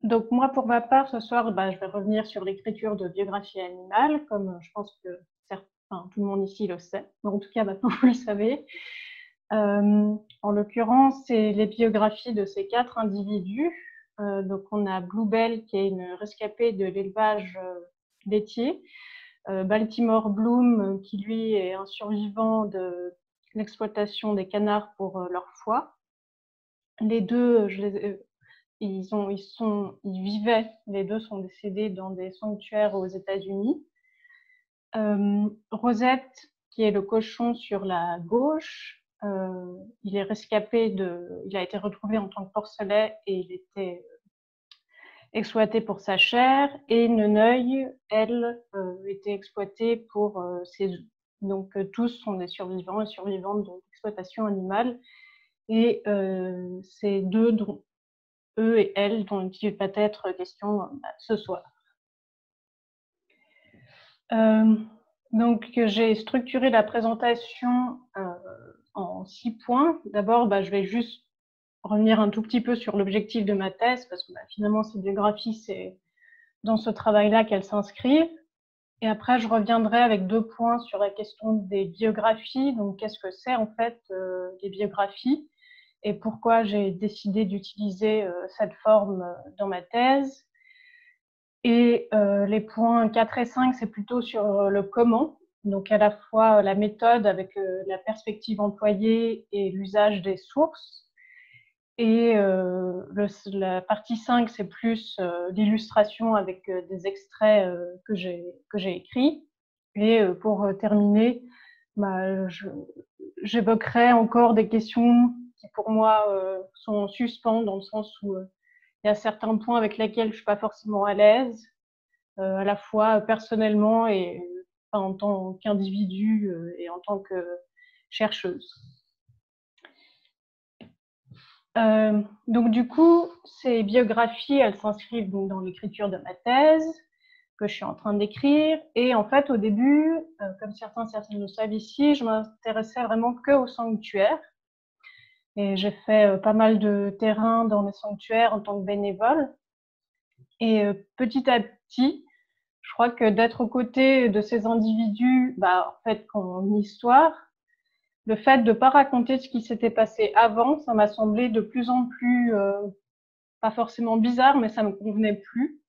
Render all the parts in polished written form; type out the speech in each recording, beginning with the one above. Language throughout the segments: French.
Donc moi, pour ma part, ce soir, je vais revenir sur l'écriture de biographies animales, comme je pense que tout le monde ici le sait. Mais en tout cas, maintenant, vous le savez. En l'occurrence, c'est les biographies de ces 4 individus. Donc on a Bluebell, qui est une rescapée de l'élevage laitier. Baltimore Bloom, qui lui est un survivant de l'exploitation des canards pour leur foie. Les deux, ils vivaient, les deux sont décédés dans des sanctuaires aux États-Unis. Rosette, qui est le cochon sur la gauche, il est rescapé il a été retrouvé en tant que porcelet et il était exploité pour sa chair, et Neneuil, elle, était exploitée pour ses œufs. Donc tous sont des survivants et survivantes de l'exploitation animale, et c'est d'eux, eux et elles, dont il va être question ce soir. Donc j'ai structuré la présentation en 6 points. D'abord, je vais juste revenir un tout petit peu sur l'objectif de ma thèse, parce que finalement, ces biographies, c'est dans ce travail-là qu'elles s'inscrivent. Et après, je reviendrai avec 2 points sur la question des biographies. Donc, qu'est-ce que c'est en fait les biographies et pourquoi j'ai décidé d'utiliser cette forme dans ma thèse. Et les points 4 et 5, c'est plutôt sur le comment. Donc, à la fois la méthode avec la perspective employée et l'usage des sources. Et la partie 5, c'est plus l'illustration avec des extraits que j'ai écrits. Et pour terminer, j'évoquerai encore des questions qui, pour moi, sont en suspens, dans le sens où il y a certains points avec lesquels je ne suis pas forcément à l'aise, à la fois personnellement et en tant qu'individu et en tant que chercheuse. Donc du coup, ces biographies, elles s'inscrivent donc dans l'écriture de ma thèse que je suis en train d'écrire. Et en fait, au début, comme certaines le savent ici, je m'intéressais vraiment que aux sanctuaires. Et j'ai fait pas mal de terrain dans les sanctuaires en tant que bénévole. Et petit à petit, je crois que d'être aux côtés de ces individus, en fait, en histoire, le fait de ne pas raconter ce qui s'était passé avant, ça m'a semblé de plus en plus, pas forcément bizarre, mais ça me convenait plus.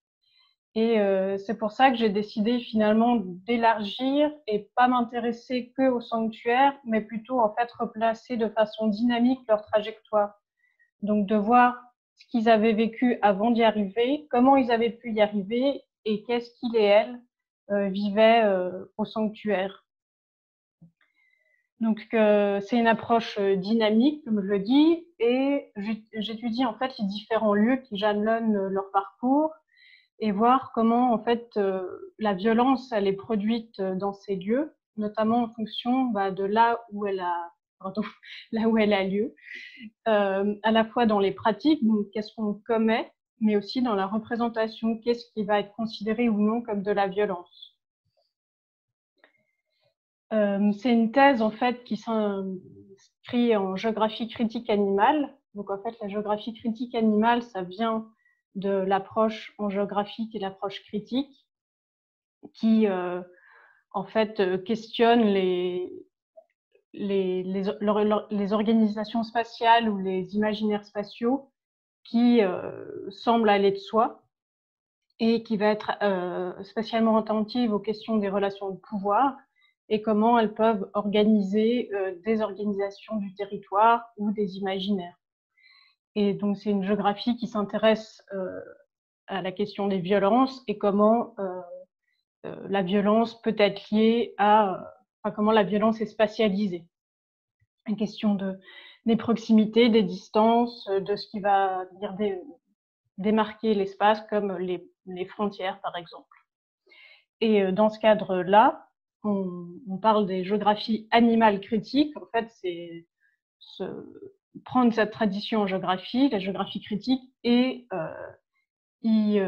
Et c'est pour ça que j'ai décidé finalement d'élargir et pas m'intéresser que aux sanctuaires, mais plutôt en fait replacer de façon dynamique leur trajectoire. Donc de voir ce qu'ils avaient vécu avant d'y arriver, comment ils avaient pu y arriver et qu'est-ce qu'ils et elles vivaient au sanctuaire. Donc c'est une approche dynamique, comme je le dis, et j'étudie en fait les différents lieux qui jalonnent leur parcours et voir comment en fait la violence elle est produite dans ces lieux, notamment en fonction de là où elle a lieu, à la fois dans les pratiques, donc qu'est-ce qu'on commet, mais aussi dans la représentation, qu'est-ce qui va être considéré ou non comme de la violence. C'est une thèse en fait qui s'inscrit en géographie critique animale. Donc en fait, la géographie critique animale, ça vient de l'approche en géographie qui est l'approche critique, qui en fait questionne les organisations spatiales ou les imaginaires spatiaux qui semblent aller de soi et qui va être spécialement attentive aux questions des relations de pouvoir et comment elles peuvent organiser des organisations du territoire ou des imaginaires. Et donc, c'est une géographie qui s'intéresse à la question des violences et comment la violence peut être liée comment la violence est spatialisée. Une question des proximités, des distances, de ce qui va dire démarquer l'espace, comme les frontières, par exemple. Et dans ce cadre-là, on parle des géographies animales critiques. En fait, c'est prendre cette tradition en géographie, la géographie critique, et y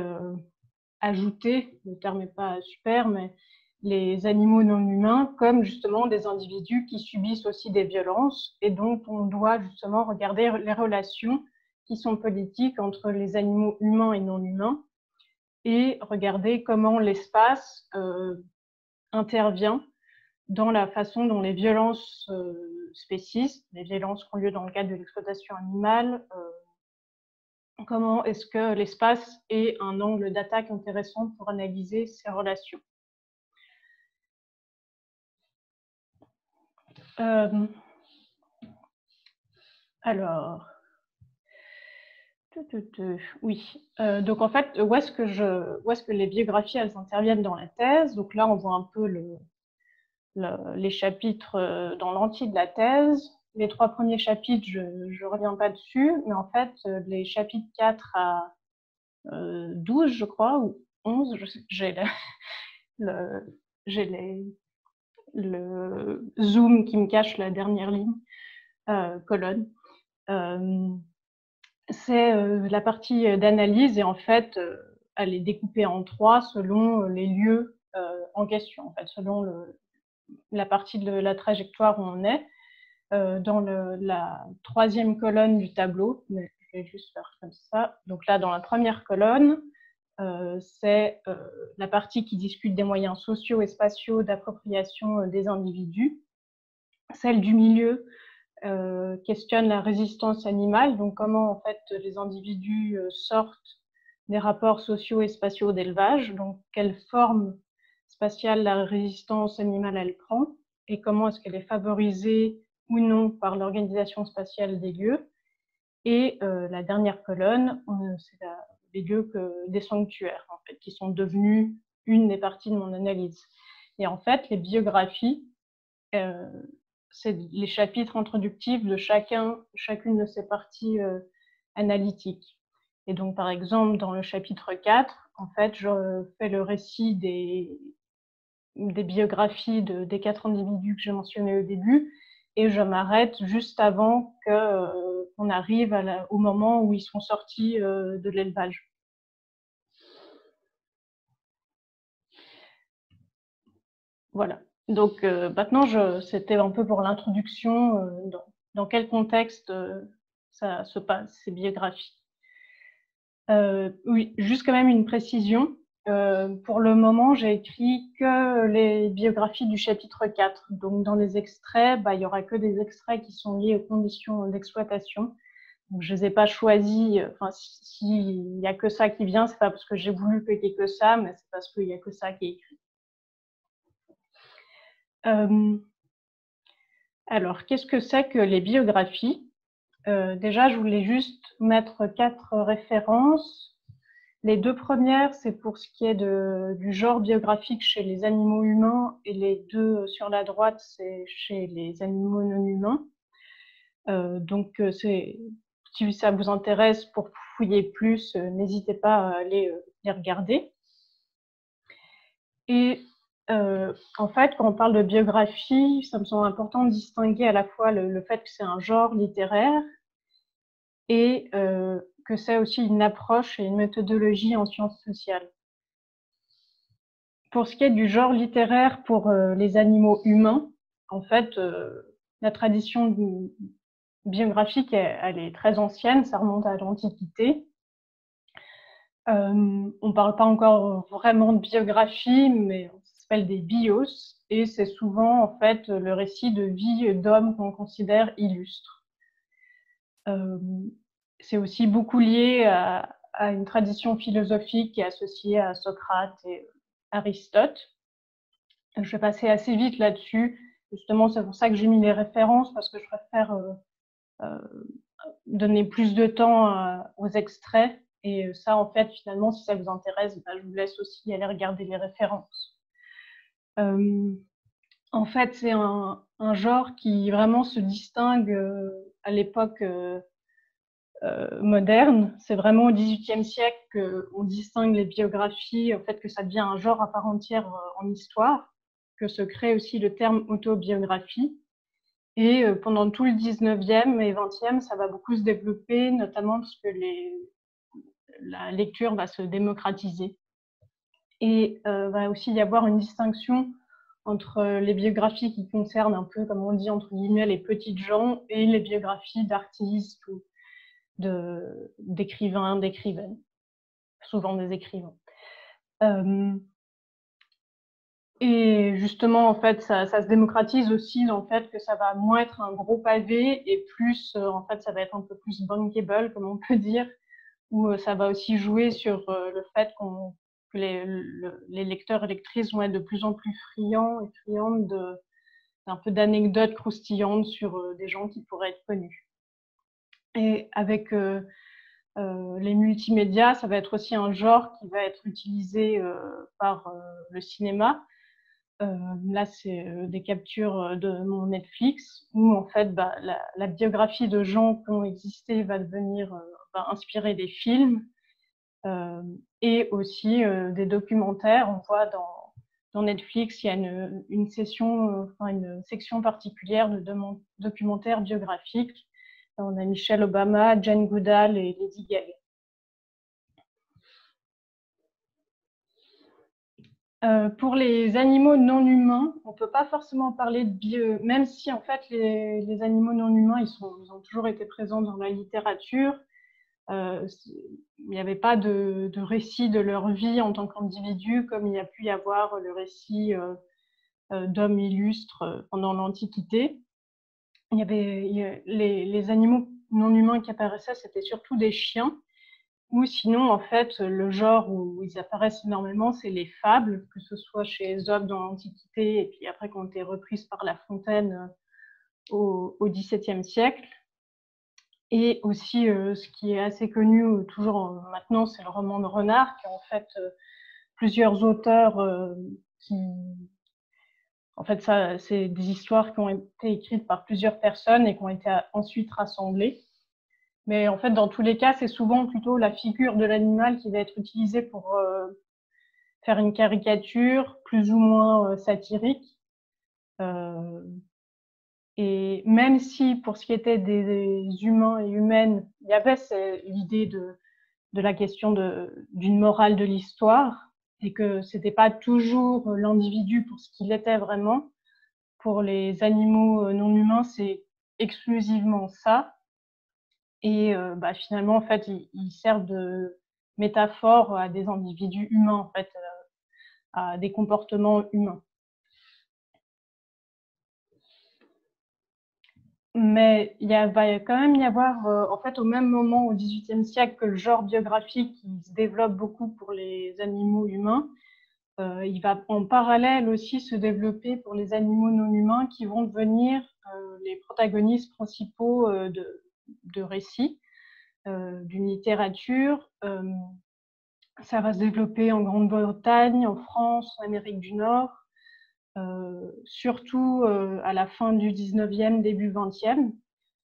ajouter, le terme n'est pas super, mais les animaux non humains comme justement des individus qui subissent aussi des violences et dont on doit justement regarder les relations qui sont politiques entre les animaux humains et non humains, et regarder comment l'espace intervient dans la façon dont les violences spécistes, les violences qui ont lieu dans le cadre de l'exploitation animale, comment est-ce que l'espace est un angle d'attaque intéressant pour analyser ces relations. Alors, oui. Donc en fait, où est-ce que les biographies elles interviennent dans la thèse? Donc là, on voit un peu les chapitres dans l'entier de la thèse. Les 3 premiers chapitres, je ne reviens pas dessus, mais en fait, les chapitres 4 à 12, je crois, ou 11, j'ai le zoom qui me cache la dernière ligne, colonne. C'est la partie d'analyse, et en fait, elle est découpée en 3 selon les lieux en question, en fait, selon la partie de la trajectoire où on est. Dans la 3e colonne du tableau, mais je vais juste faire comme ça. Donc là, dans la première colonne, c'est la partie qui discute des moyens sociaux et spatiaux d'appropriation des individus. Celle du milieu questionne la résistance animale, donc comment en fait les individus sortent des rapports sociaux et spatiaux d'élevage, donc quelle forme spatiale la résistance animale elle prend, et comment est-ce qu'elle est favorisée ou non par l'organisation spatiale des lieux. Et la dernière colonne, c'est les lieux des sanctuaires, en fait, qui sont devenus une des parties de mon analyse. Et en fait, les biographies, c'est les chapitres introductifs de chacune de ces parties analytiques. Et donc, par exemple, dans le chapitre 4, en fait, je fais le récit des biographies des 4 individus que j'ai mentionnés au début, et je m'arrête juste avant qu'on arrive au moment où ils sont sortis de l'élevage. Voilà. Donc maintenant, c'était un peu pour l'introduction, dans quel contexte ça se passe, ces biographies. Oui, juste quand même une précision. Pour le moment, j'ai écrit que les biographies du chapitre 4. Donc, dans les extraits, il n'y aura que des extraits qui sont liés aux conditions d'exploitation. Donc, je ne les ai pas choisis. Enfin, s'il n'y a que ça qui vient, ce n'est pas parce que j'ai voulu qu'il n'y ait que ça, mais c'est parce qu'il n'y a que ça qui est écrit. Alors, qu'est-ce que c'est que les biographies? Déjà, je voulais juste mettre 4 références. Les 2 premières, c'est pour ce qui est du genre biographique chez les animaux humains, et les 2 sur la droite, c'est chez les animaux non humains. Donc, si ça vous intéresse, pour fouiller plus, n'hésitez pas à aller les regarder. Et en fait, quand on parle de biographie, ça me semble important de distinguer à la fois le fait que c'est un genre littéraire et que c'est aussi une approche et une méthodologie en sciences sociales. Pour ce qui est du genre littéraire pour les animaux humains, en fait, la tradition biographique, elle est très ancienne, ça remonte à l'Antiquité. On ne parle pas encore vraiment de biographie, mais ça s'appelle des bios, et c'est souvent en fait le récit de vie d'hommes qu'on considère illustres. C'est aussi beaucoup lié à une tradition philosophique qui est associée à Socrate et Aristote. Je vais passer assez vite là-dessus. Justement, c'est pour ça que j'ai mis les références, parce que je préfère donner plus de temps aux extraits. Et ça, en fait, finalement, si ça vous intéresse, je vous laisse aussi aller regarder les références. En fait, c'est un genre qui vraiment se distingue à l'époque moderne. C'est vraiment au XVIIIe siècle qu'on distingue les biographies, en fait, que ça devient un genre à part entière en histoire, que se crée aussi le terme autobiographie. Et pendant tout le 19e et 20e, ça va beaucoup se développer, notamment parce que la lecture va se démocratiser. Et va aussi y avoir une distinction entre les biographies qui concernent un peu, comme on dit, entre guillemets, les petites gens, et les biographies d'artistes ou d'écrivains, d'écrivaines, souvent des écrivains. Et justement, en fait, ça se démocratise aussi dans le fait que ça va moins être un gros pavé et plus, en fait, ça va être un peu plus bankable, comme on peut dire, où ça va aussi jouer sur le fait que les lecteurs et lectrices vont être de plus en plus friands et friandes d'un peu d'anecdotes croustillantes sur des gens qui pourraient être connus. Et avec les multimédias, ça va être aussi un genre qui va être utilisé par le cinéma. Là, c'est des captures de mon Netflix où en fait, la biographie de gens qui ont existé va va inspirer des films et aussi des documentaires. On voit dans Netflix, il y a une section particulière de documentaires biographiques. On a Michelle Obama, Jane Goodall et Lady Gaga. Pour les animaux non humains, on ne peut pas forcément parler de même si en fait les animaux non humains, ils ont toujours été présents dans la littérature. Il n'y avait pas de récit de leur vie en tant qu'individu, comme il y a pu y avoir le récit d'hommes illustres pendant l'Antiquité. Il y avait les animaux non humains qui apparaissaient, c'était surtout des chiens. Ou sinon, en fait, le genre où ils apparaissent énormément, c'est les fables, que ce soit chez Ésope dans l'Antiquité, et puis après, qui ont été reprises par La Fontaine au XVIIe siècle. Et aussi, ce qui est assez connu toujours maintenant, c'est le roman de Renard, qui est en fait plusieurs auteurs qui... En fait, ça, c'est des histoires qui ont été écrites par plusieurs personnes et qui ont été ensuite rassemblées. Mais en fait, dans tous les cas, c'est souvent plutôt la figure de l'animal qui va être utilisée pour faire une caricature plus ou moins satirique. Et même si, pour ce qui était des humains et humaines, il y avait l'idée de la question d'une morale de l'histoire, et que c'était pas toujours l'individu pour ce qu'il était vraiment. Pour les animaux non humains, c'est exclusivement ça. Et finalement, en fait, ils servent de métaphore à des individus humains, en fait, à des comportements humains. Mais va quand même y avoir, en fait, au même moment, au XVIIIe siècle, que le genre biographique qui se développe beaucoup pour les animaux humains, il va en parallèle aussi se développer pour les animaux non humains qui vont devenir les protagonistes principaux de récits. D'une littérature. Ça va se développer en Grande-Bretagne, en France, en Amérique du Nord, surtout à la fin du 19e, début 20e.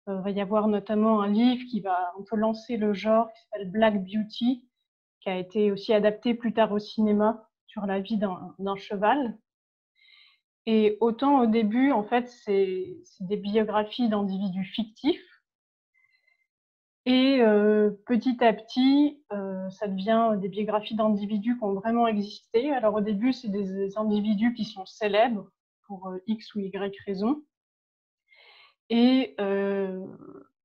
Il va y avoir notamment un livre qui va un peu lancer le genre, qui s'appelle Black Beauty, qui a été aussi adapté plus tard au cinéma sur la vie d'un cheval. Et autant au début, en fait, c'est des biographies d'individus fictifs. Et petit à petit, ça devient des biographies d'individus qui ont vraiment existé. Alors au début, c'est des individus qui sont célèbres pour X ou Y raison. Et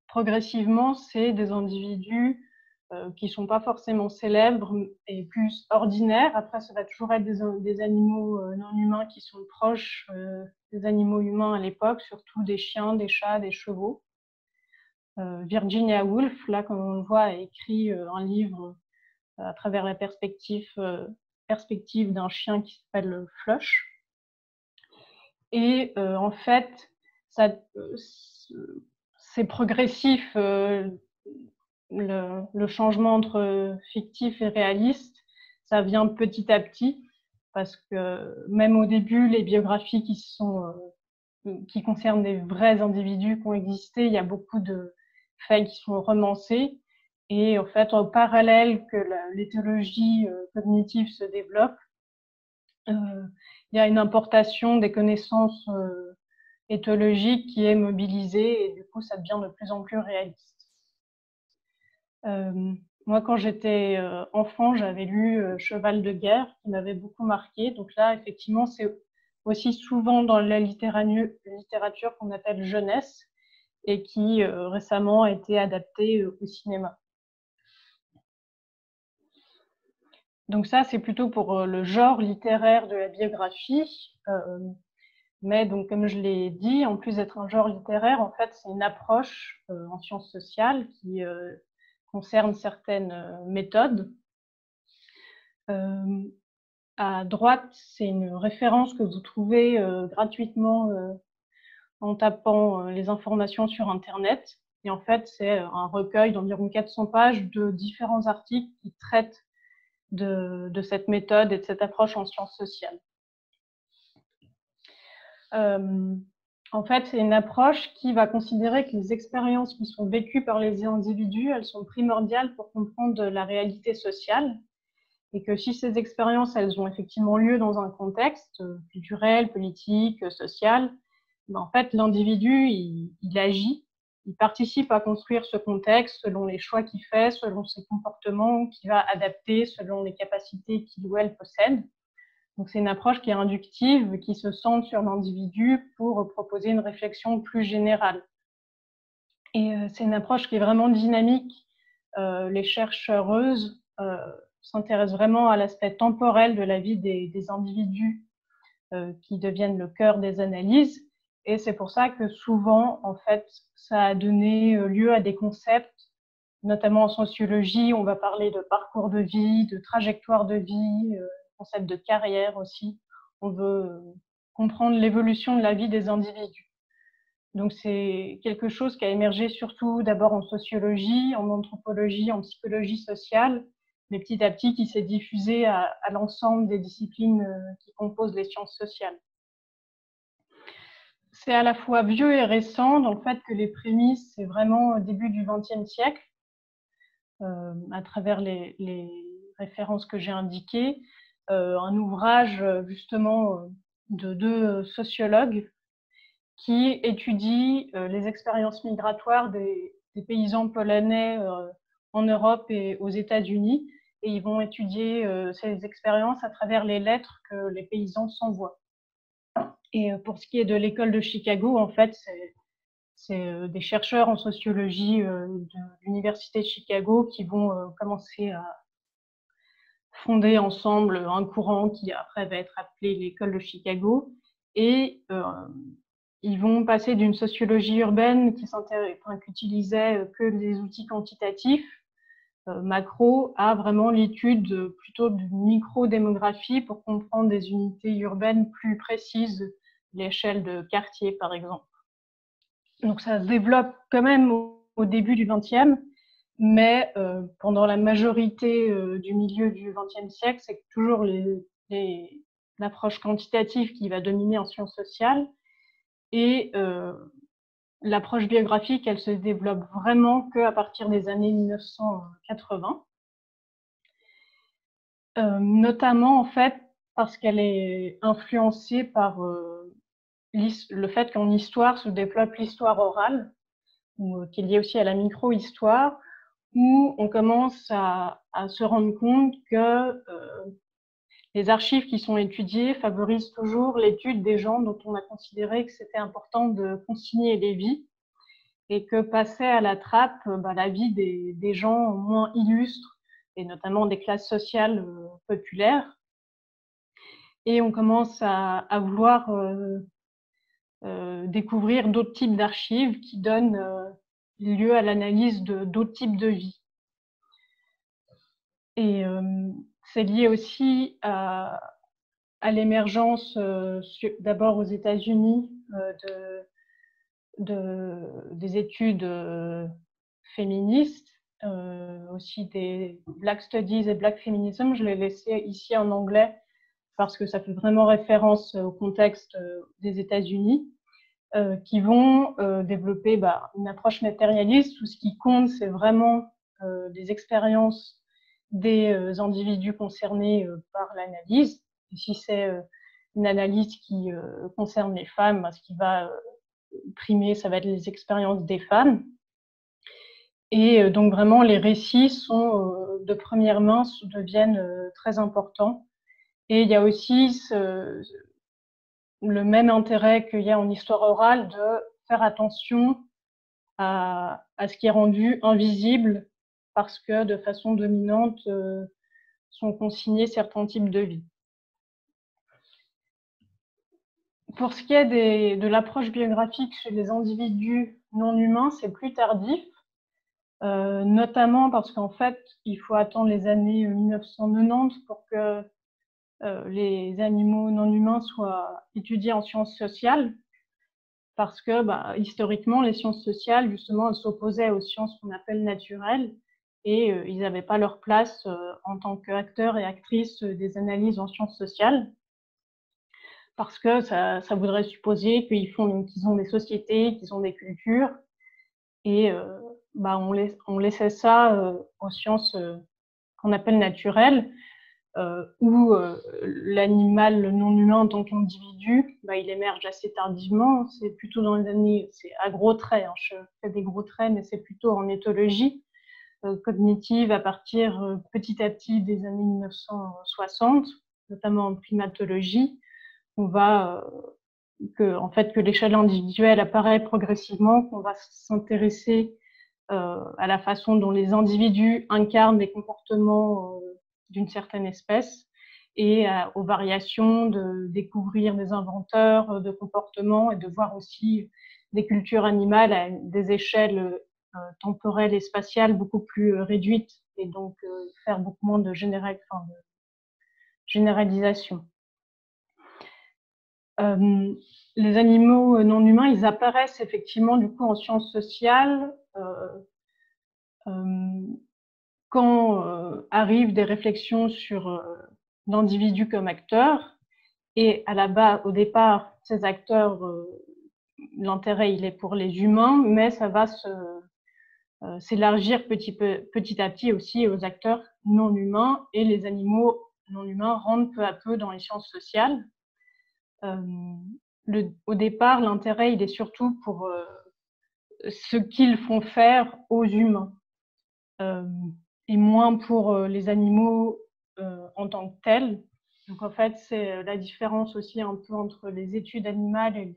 progressivement, c'est des individus qui ne sont pas forcément célèbres et plus ordinaires. Après, ça va toujours être des animaux non humains qui sont proches des animaux humains à l'époque, surtout des chiens, des chats, des chevaux. Virginia Woolf, là, comme on le voit, a écrit un livre à travers la perspective d'un chien qui s'appelle Flush. Et en fait, c'est progressif, le changement entre fictif et réaliste, ça vient petit à petit, parce que même au début, les biographies qui concernent des vrais individus qui ont existé, il y a beaucoup de faits qui sont romancés. Et en fait, en parallèle que l'éthologie cognitive se développe, il y a une importation des connaissances éthologiques qui est mobilisée et du coup, ça devient de plus en plus réaliste. Moi, quand j'étais enfant, j'avais lu Cheval de guerre, qui m'avait beaucoup marqué. Donc là, effectivement, c'est aussi souvent dans la littérature qu'on appelle jeunesse. et qui récemment a été adapté au cinéma. Donc ça, c'est plutôt pour le genre littéraire de la biographie. Mais donc, comme je l'ai dit, en plus d'être un genre littéraire, en fait, c'est une approche en sciences sociales qui concerne certaines méthodes. À droite, c'est une référence que vous trouvez gratuitement en tapant les informations sur Internet. Et en fait, c'est un recueil d'environ 400 pages de différents articles qui traitent de cette méthode et de cette approche en sciences sociales. En fait, c'est une approche qui va considérer que les expériences qui sont vécues par les individus, elles sont primordiales pour comprendre la réalité sociale, et que si ces expériences, elles ont effectivement lieu dans un contexte culturel, politique, social, ben en fait, l'individu, il agit, il participe à construire ce contexte selon les choix qu'il fait, selon ses comportements qu'il va adapter, selon les capacités qu'il ou elle possède. Donc, c'est une approche qui est inductive, qui se centre sur l'individu pour proposer une réflexion plus générale. Et c'est une approche qui est vraiment dynamique. Les chercheuses s'intéressent vraiment à l'aspect temporel de la vie des individus qui deviennent le cœur des analyses. Et c'est pour ça que souvent, en fait, ça a donné lieu à des concepts, notamment en sociologie, on va parler de parcours de vie, de trajectoire de vie, concept de carrière aussi. On veut comprendre l'évolution de la vie des individus. Donc c'est quelque chose qui a émergé surtout d'abord en sociologie, en anthropologie, en psychologie sociale, mais petit à petit qui s'est diffusé à l'ensemble des disciplines qui composent les sciences sociales. C'est à la fois vieux et récent dans le fait que les prémices, c'est vraiment au début du XXe siècle, à travers les références que j'ai indiquées, un ouvrage justement de deux sociologues qui étudient les expériences migratoires des paysans polonais en Europe et aux États-Unis, et ils vont étudier ces expériences à travers les lettres que les paysans s'envoient. Et pour ce qui est de l'école de Chicago, en fait, c'est des chercheurs en sociologie de l'université de Chicago qui vont commencer à fonder ensemble un courant qui après va être appelé l'école de Chicago, et ils vont passer d'une sociologie urbaine qui utilisait que des outils quantitatifs macro à vraiment l'étude plutôt de micro-démographie pour comprendre des unités urbaines plus précises, l'échelle de quartier par exemple. Donc ça se développe quand même au début du XXe, mais pendant la majorité du milieu du XXe siècle, c'est toujours l'approche quantitative qui va dominer en sciences sociales, et l'approche biographique, elle se développe vraiment qu'à partir des années 1980, notamment en fait parce qu'elle est influencée par le fait qu'en histoire se développe l'histoire orale, qui est liée aussi à la micro-histoire, où on commence à se rendre compte que les archives qui sont étudiées favorisent toujours l'étude des gens dont on a considéré que c'était important de consigner les vies, et que passait à la trappe la vie des gens moins illustres, et notamment des classes sociales populaires. Et on commence à vouloir découvrir d'autres types d'archives qui donnent lieu à l'analyse d'autres types de vie. Et c'est lié aussi à l'émergence, d'abord aux États-Unis, des études féministes, aussi des Black Studies et Black Feminism. Je l'ai laissé ici en anglais parce que ça fait vraiment référence au contexte des États-Unis, qui vont développer une approche matérialiste où ce qui compte, c'est vraiment des expériences des individus concernés par l'analyse. Et si c'est une analyse qui concerne les femmes, ce qui va primer, ça va être les expériences des femmes. Et donc vraiment, les récits sont de première main, deviennent très importants. Et il y a aussi le même intérêt qu'il y a en histoire orale de faire attention à ce qui est rendu invisible parce que de façon dominante sont consignés certains types de vie. Pour ce qui est de l'approche biographique chez les individus non humains, c'est plus tardif, notamment parce qu'en fait, il faut attendre les années 1990 pour que les animaux non humains soient étudiés en sciences sociales, parce que historiquement, les sciences sociales, justement, elles s'opposaient aux sciences qu'on appelle naturelles, et ils n'avaient pas leur place en tant qu'acteurs et actrices des analyses en sciences sociales, parce que ça voudrait supposer qu'ils ont des sociétés, qu'ils ont des cultures, et on laissait ça aux sciences qu'on appelle naturelles, où l'animal non humain en tant qu'individu, il émerge assez tardivement. C'est plutôt dans les années, c'est à gros traits, hein, je fais des gros traits, mais c'est plutôt en éthologie cognitive à partir petit à petit des années 1960, notamment en primatologie. On va que l'échelle individuelle apparaît progressivement, qu'on va s'intéresser à la façon dont les individus incarnent les comportements d'une certaine espèce et aux variations, de découvrir des inventeurs de comportements et de voir aussi des cultures animales à des échelles temporelles et spatiales beaucoup plus réduites, et donc faire beaucoup moins de généralisation. Les animaux non humains, ils apparaissent effectivement du coup en sciences sociales quand arrivent des réflexions sur l'individu comme acteur, et au départ, ces acteurs, l'intérêt il est pour les humains, mais ça va s'élargir petit à petit aussi aux acteurs non humains, et les animaux non humains rentrent peu à peu dans les sciences sociales. Au départ, l'intérêt il est surtout pour ce qu'ils font faire aux humains, et moins pour les animaux en tant que tels. Donc en fait, c'est la différence aussi un peu entre les études animales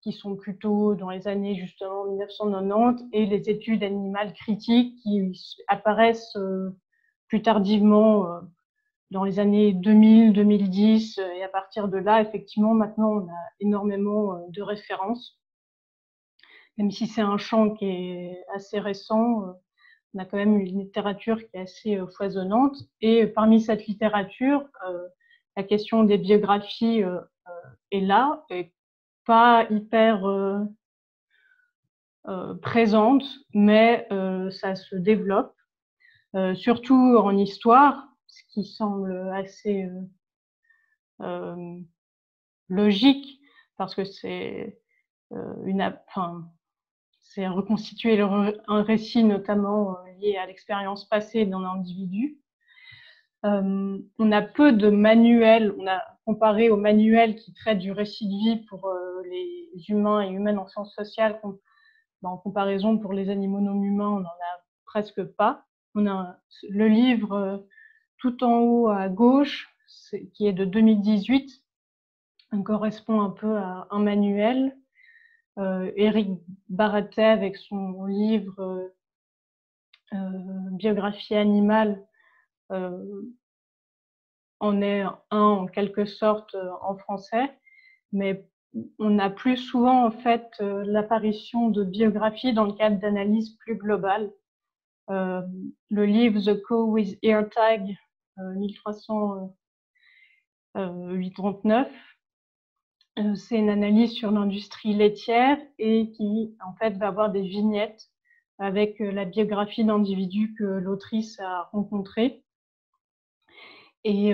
qui sont plutôt dans les années justement 1990 et les études animales critiques qui apparaissent plus tardivement dans les années 2000, 2010, et à partir de là, effectivement, maintenant, on a énormément de références. Même si c'est un champ qui est assez récent, on a quand même une littérature qui est assez foisonnante. Et parmi cette littérature, la question des biographies est là, et pas hyper présente, mais ça se développe, surtout en histoire, ce qui semble assez logique, parce que c'est c'est reconstituer un récit notamment lié à l'expérience passée d'un individu. On a peu de manuels, on a comparé aux manuels qui traitent du récit de vie pour les humains et humaines en sciences sociales, en comparaison pour les animaux non humains, on n'en a presque pas. On a le livre tout en haut à gauche, qui est de 2018, correspond un peu à un manuel. Éric Baratet, avec son livre Biographie animale, en est un en quelque sorte en français, mais on a plus souvent en fait l'apparition de biographies dans le cadre d'analyses plus globales. Le livre The Cow with Ear Tag, 1389, c'est une analyse sur l'industrie laitière et qui en fait va avoir des vignettes avec la biographie d'individus que l'autrice a rencontrés. Et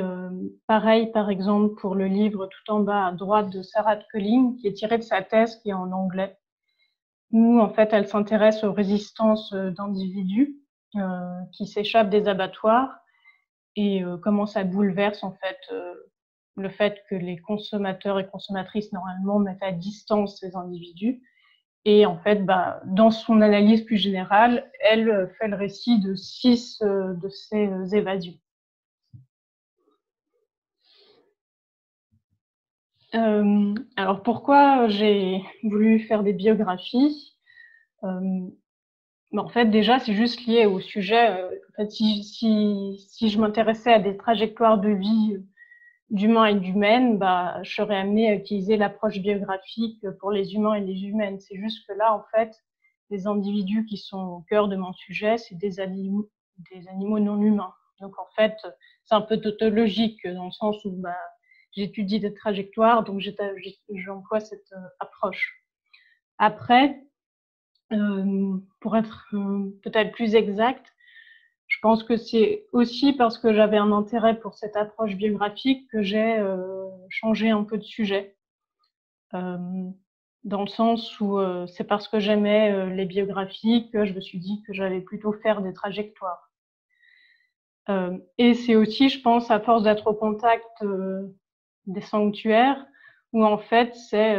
pareil, par exemple, pour le livre tout en bas à droite de Sarah Colling, qui est tiré de sa thèse, qui est en anglais, où en fait elle s'intéresse aux résistances d'individus qui s'échappent des abattoirs, et comment ça bouleverse en fait le fait que les consommateurs et consommatrices normalement mettent à distance ces individus. Et en fait, dans son analyse plus générale, elle fait le récit de 6 de ces évasions. Alors pourquoi j'ai voulu faire des biographies? Mais en fait, déjà, c'est juste lié au sujet. En fait, si je m'intéressais à des trajectoires de vie d'humains et d'humaines, bah, je serais amenée à utiliser l'approche biographique pour les humains et les humaines. C'est juste que là, en fait, les individus qui sont au cœur de mon sujet, c'est des animaux non humains. Donc, en fait, c'est un peu tautologique dans le sens où bah, j'étudie des trajectoires, donc j'emploie cette approche. Après, pour être peut-être plus exact, je pense que c'est aussi parce que j'avais un intérêt pour cette approche biographique que j'ai changé un peu de sujet. Dans le sens où c'est parce que j'aimais les biographies que je me suis dit que j'allais plutôt faire des trajectoires. Et c'est aussi, je pense, à force d'être au contact des sanctuaires, où en fait c'est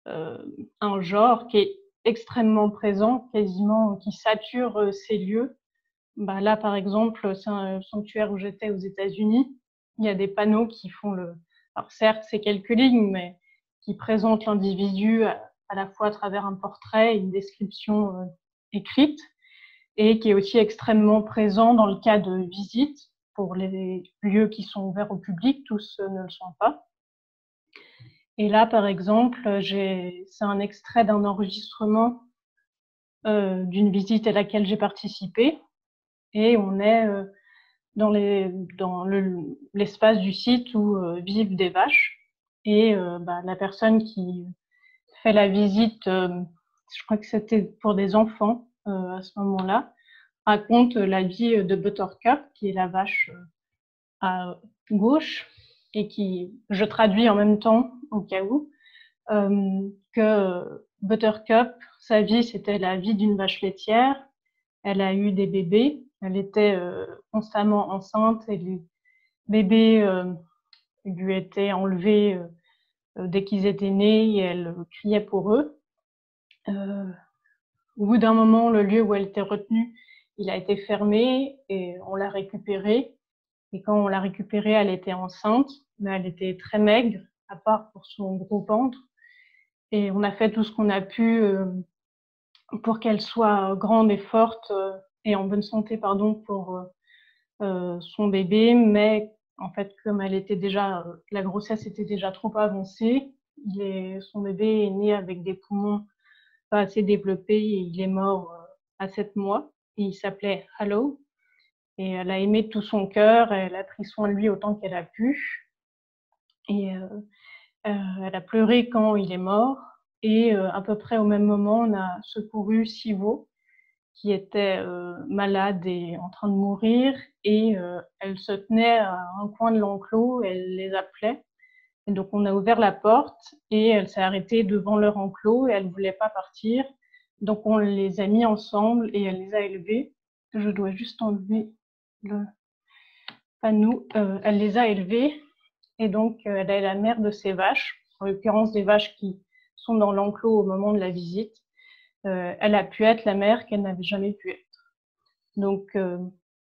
un genre qui est extrêmement présent, quasiment qui sature ces lieux. Bah là, par exemple, c'est un sanctuaire où j'étais aux États-Unis. Il y a des panneaux qui font le. Alors certes, c'est quelques lignes, mais qui présentent l'individu à la fois à travers un portrait et une description écrite, et qui est aussi extrêmement présent dans le cas de visites pour les lieux qui sont ouverts au public. Tous ne le sont pas. Et là, par exemple, c'est un extrait d'un enregistrement d'une visite à laquelle j'ai participé, et on est dans l'espace du site où vivent des vaches. Et bah, la personne qui fait la visite, je crois que c'était pour des enfants à ce moment-là, raconte la vie de Buttercup, qui est la vache à gauche, et qui, je traduis en même temps au cas où, que Buttercup, sa vie, c'était la vie d'une vache laitière. Elle a eu des bébés, elle était constamment enceinte, et les bébés lui étaient enlevés dès qu'ils étaient nés, et elle criait pour eux. Au bout d'un moment, le lieu où elle était retenue, il a été fermé et on l'a récupérée. Et quand on l'a récupérée, elle était enceinte, mais elle était très maigre, à part pour son gros ventre. Et on a fait tout ce qu'on a pu pour qu'elle soit grande et forte et en bonne santé, pardon, pour son bébé. Mais en fait, comme elle était déjà, la grossesse était déjà trop avancée, son bébé est né avec des poumons pas assez développés et il est mort à 7 mois. Et il s'appelait Hallow. Et elle a aimé de tout son cœur, elle a pris soin de lui autant qu'elle a pu. Et elle a pleuré quand il est mort. Et à peu près au même moment, on a secouru 6 veaux qui était malade et en train de mourir, et elle se tenait à un coin de l'enclos, elle les appelait. Et donc on a ouvert la porte et elle s'est arrêtée devant leur enclos et elle ne voulait pas partir. Donc on les a mis ensemble et elle les a élevés. Je dois juste enlever le panneau. Elle les a élevés, et donc elle est la mère de ces vaches, en l'occurrence des vaches qui sont dans l'enclos au moment de la visite. Elle a pu être la mère qu'elle n'avait jamais pu être. Donc,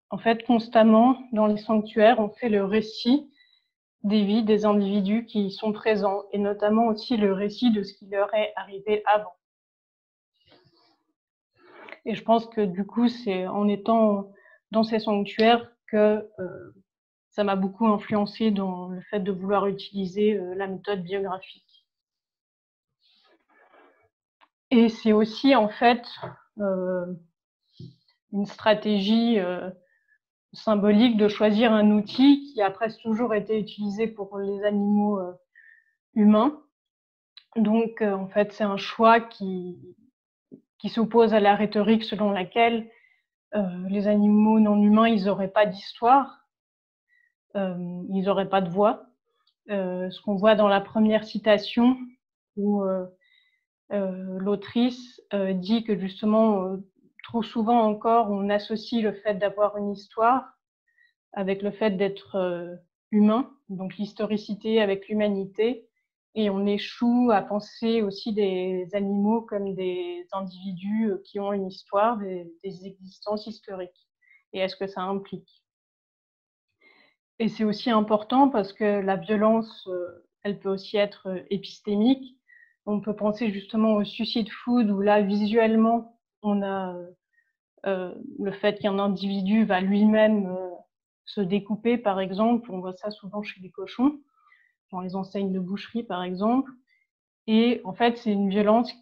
en fait, constamment, dans les sanctuaires, on fait le récit des vies des individus qui y sont présents, et notamment aussi le récit de ce qui leur est arrivé avant. Et je pense que du coup, c'est en étant dans ces sanctuaires que ça m'a beaucoup influencé dans le fait de vouloir utiliser la méthode biographique. Et c'est aussi en fait une stratégie symbolique de choisir un outil qui a presque toujours été utilisé pour les animaux humains. Donc, en fait, c'est un choix qui s'oppose à la rhétorique selon laquelle les animaux non humains, ils n'auraient pas d'histoire, ils n'auraient pas de voix. Ce qu'on voit dans la première citation, où l'autrice dit que justement, trop souvent encore, on associe le fait d'avoir une histoire avec le fait d'être humain, donc l'historicité avec l'humanité, et on échoue à penser aussi des animaux comme des individus qui ont une histoire, des existences historiques. Et est-ce que ça implique? Et c'est aussi important parce que la violence, elle peut aussi être épistémique. On peut penser justement au suicide food, où là, visuellement, on a le fait qu'un individu va lui-même se découper, par exemple. On voit ça souvent chez les cochons, dans les enseignes de boucherie, par exemple. Et en fait, c'est une violence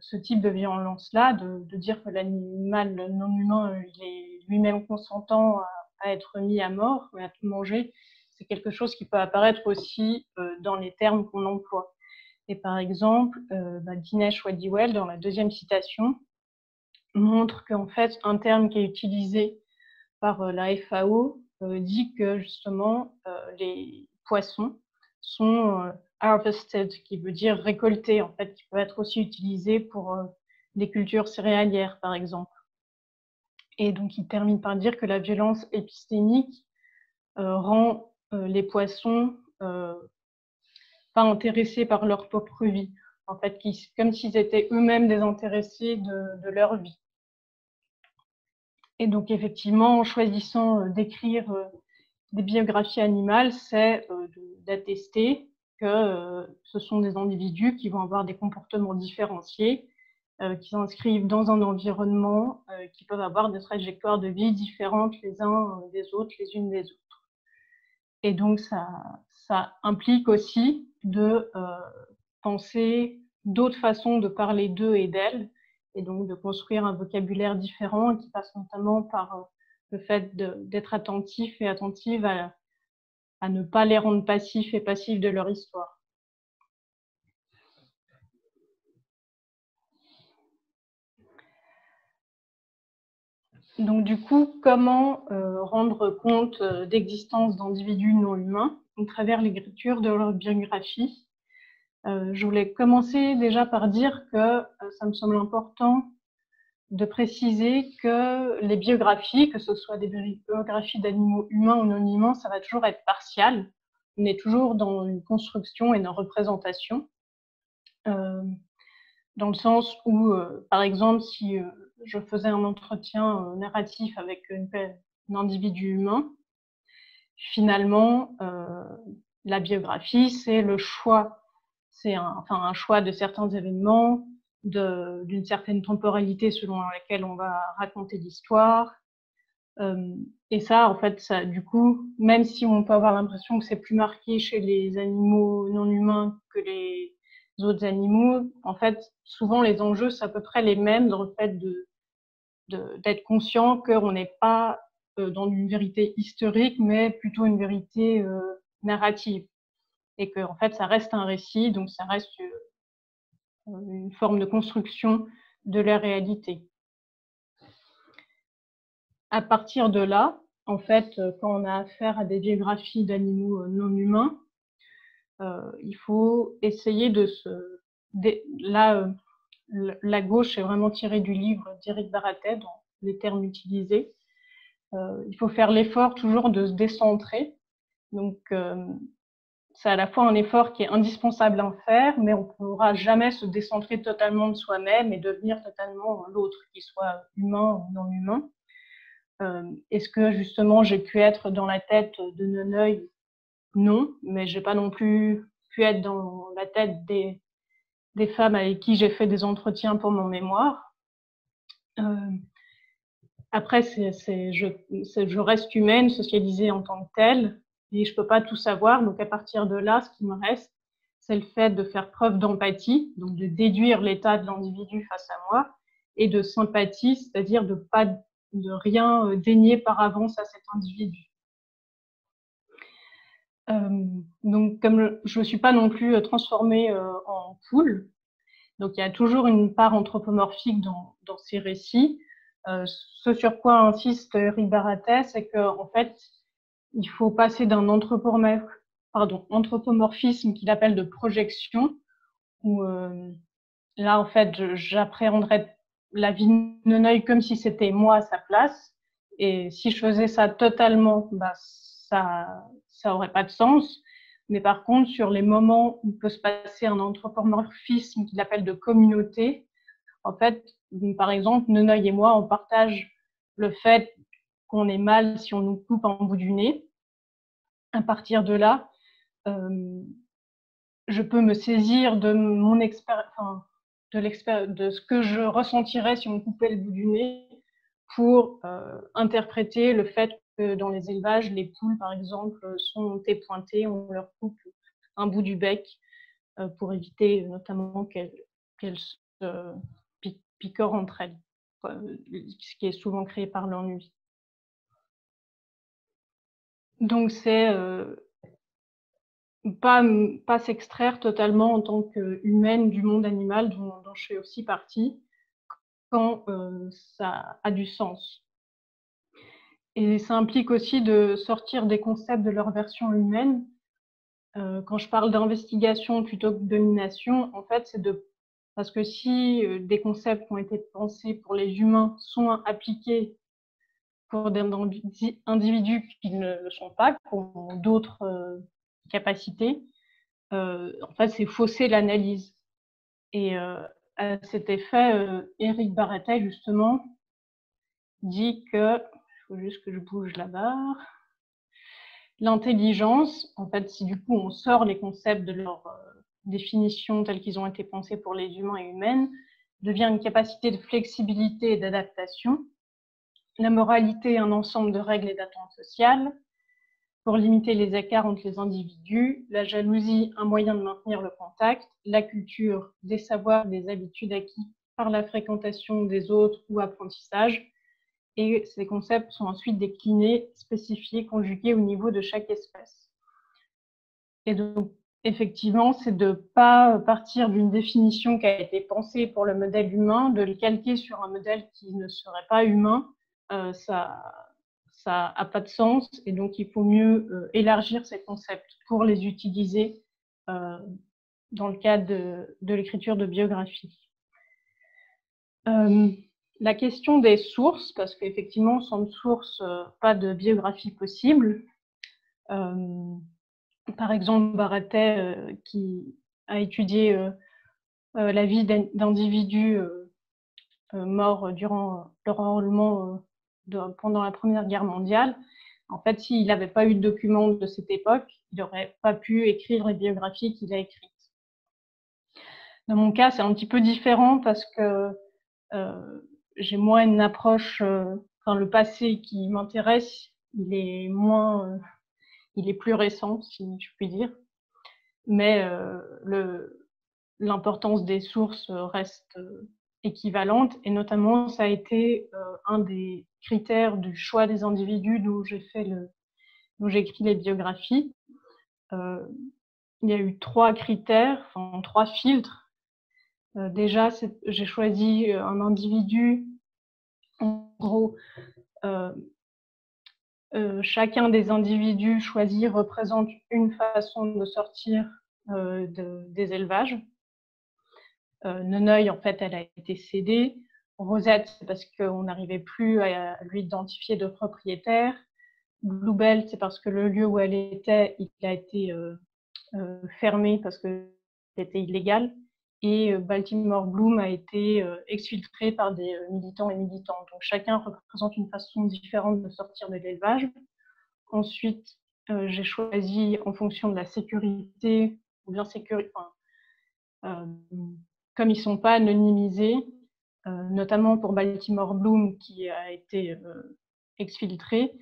ce type de violence-là, de dire que l'animal non humain, il est lui-même consentant à être mis à mort, à tout manger, c'est quelque chose qui peut apparaître aussi dans les termes qu'on emploie. Et par exemple, Dinesh Wadiwel, dans la deuxième citation, montre qu'en fait, un terme qui est utilisé par la FAO dit que justement les poissons sont harvested, qui veut dire récoltés, en fait, qui peut être aussi utilisé pour des cultures céréalières, par exemple. Et donc, il termine par dire que la violence épistémique rend les poissons pas intéressés par leur propre vie, en fait, comme s'ils étaient eux-mêmes désintéressés de leur vie. Et donc, effectivement, en choisissant d'écrire des biographies animales, c'est d'attester que ce sont des individus qui vont avoir des comportements différenciés, qui s'inscrivent dans un environnement, qui peuvent avoir des trajectoires de vie différentes les uns des autres, les unes des autres. Et donc, ça implique aussi de penser d'autres façons de parler d'eux et d'elles, et donc de construire un vocabulaire différent qui passe notamment par le fait d'être attentif et attentive à ne pas les rendre passifs et passifs de leur histoire. Donc du coup, comment rendre compte d'existence d'individus non humains à travers l'écriture de leur biographie? Je voulais commencer déjà par dire que ça me semble important de préciser que les biographies, que ce soit des biographies d'animaux humains ou non humains, ça va toujours être partial. On est toujours dans une construction et une représentation. Dans le sens où, par exemple, si je faisais un entretien narratif avec un individu humain, finalement, la biographie, c'est le choix. C'est un choix de certains événements, d'une certaine temporalité selon laquelle on va raconter l'histoire. Et ça, en fait, ça, du coup, même si on peut avoir l'impression que c'est plus marqué chez les animaux non humains que les autres animaux, en fait, souvent les enjeux, c'est à peu près les mêmes dans le fait d'être conscient qu'on n'est pas dans une vérité historique, mais plutôt une vérité narrative. Et que, en fait, ça reste un récit, donc ça reste une forme de construction de la réalité. À partir de là, en fait, quand on a affaire à des biographies d'animaux non humains, il faut essayer la gauche est vraiment tirée du livre d'Éric Baratet dans les termes utilisés. Il faut faire l'effort toujours de se décentrer. Donc, c'est à la fois un effort qui est indispensable à faire, mais on ne pourra jamais se décentrer totalement de soi-même et devenir totalement l'autre, qu'il soit humain ou non humain. Est-ce que justement j'ai pu être dans la tête de Neneuil? Non, mais j'ai pas non plus pu être dans la tête des femmes avec qui j'ai fait des entretiens pour mon mémoire. Après, je reste humaine, socialisée en tant que telle, et je peux pas tout savoir. Donc à partir de là, ce qui me reste, c'est le fait de faire preuve d'empathie, donc de déduire l'état de l'individu face à moi, et de sympathie, c'est-à-dire de rien dénier par avance à cet individu. Donc, comme je ne suis pas non plus transformée en poule, donc il y a toujours une part anthropomorphique dans ces récits. Ce sur quoi insiste Éric Baratet, c'est qu'en fait, il faut passer d'un anthropomorphisme qu'il appelle de projection, où là, en fait, j'appréhenderais la vie de Neneuil comme si c'était moi à sa place. Et si je faisais ça totalement, ça aurait pas de sens. Mais par contre, sur les moments où peut se passer un anthropomorphisme qu'il appelle de communauté, en fait, par exemple, Neneuil et moi, on partage le fait qu'on est mal si on nous coupe un bout du nez. À partir de là, je peux me saisir de mon expérience, de ce que je ressentirais si on coupait le bout du nez pour interpréter le fait que dans les élevages, les poules, par exemple, sont épointées, on leur coupe un bout du bec pour éviter notamment qu'elles se picorent entre elles, ce qui est souvent créé par l'ennui. Donc c'est pas s'extraire totalement en tant qu'humaine du monde animal dont je fais aussi partie, quand ça a du sens. Et ça implique aussi de sortir des concepts de leur version humaine. Quand je parle d'investigation plutôt que de domination, en fait, c'est parce que si des concepts qui ont été pensés pour les humains sont appliqués pour des individus qui ne le sont pas, qui ont d'autres capacités, en fait, c'est fausser l'analyse. Et à cet effet, Éric Barretet, justement, dit que, il faut juste que je bouge la barre, l'intelligence, en fait, si du coup on sort les concepts de leur définition tels qu'ils ont été pensés pour les humains et humaines, devient une capacité de flexibilité et d'adaptation. La moralité, un ensemble de règles et d'attentes sociales pour limiter les écarts entre les individus. La jalousie, un moyen de maintenir le contact. La culture, des savoirs, des habitudes acquis par la fréquentation des autres ou apprentissage. Et ces concepts sont ensuite déclinés, spécifiés, conjugués au niveau de chaque espèce. Et donc, effectivement, c'est de ne pas partir d'une définition qui a été pensée pour le modèle humain, de le calquer sur un modèle qui ne serait pas humain. Ça n'a pas de sens, et donc il faut mieux élargir ces concepts pour les utiliser dans le cadre de l'écriture de biographie. La question des sources, parce qu'effectivement, sans source, pas de biographie possible. Par exemple, Barretet, qui a étudié la vie d'individus morts durant leur enrôlement pendant la Première Guerre mondiale. En fait, s'il n'avait pas eu de documents de cette époque, il n'aurait pas pu écrire les biographies qu'il a écrites. Dans mon cas, c'est un petit peu différent parce que j'ai moins une approche, le passé qui m'intéresse, il est plus récent, si je puis dire. Mais l'importance des sources reste équivalente, et notamment ça a été un des critères du choix des individus dont j'ai écrit les biographies. Il y a eu 3 critères, 3 filtres. Déjà, j'ai choisi un individu, en gros, chacun des individus choisis représente une façon de sortir des élevages. Neneuil, en fait, elle a été cédée. Rosette, c'est parce qu'on n'arrivait plus à lui identifier de propriétaire. Bluebell, c'est parce que le lieu où elle était, il a été fermé parce que c'était illégal. Et Baltimore Bloom a été exfiltré par des militants et militantes. Donc chacun représente une façon différente de sortir de l'élevage. Ensuite, j'ai choisi en fonction de la sécurité, ou bien comme ils ne sont pas anonymisés, notamment pour Baltimore Bloom qui a été exfiltré,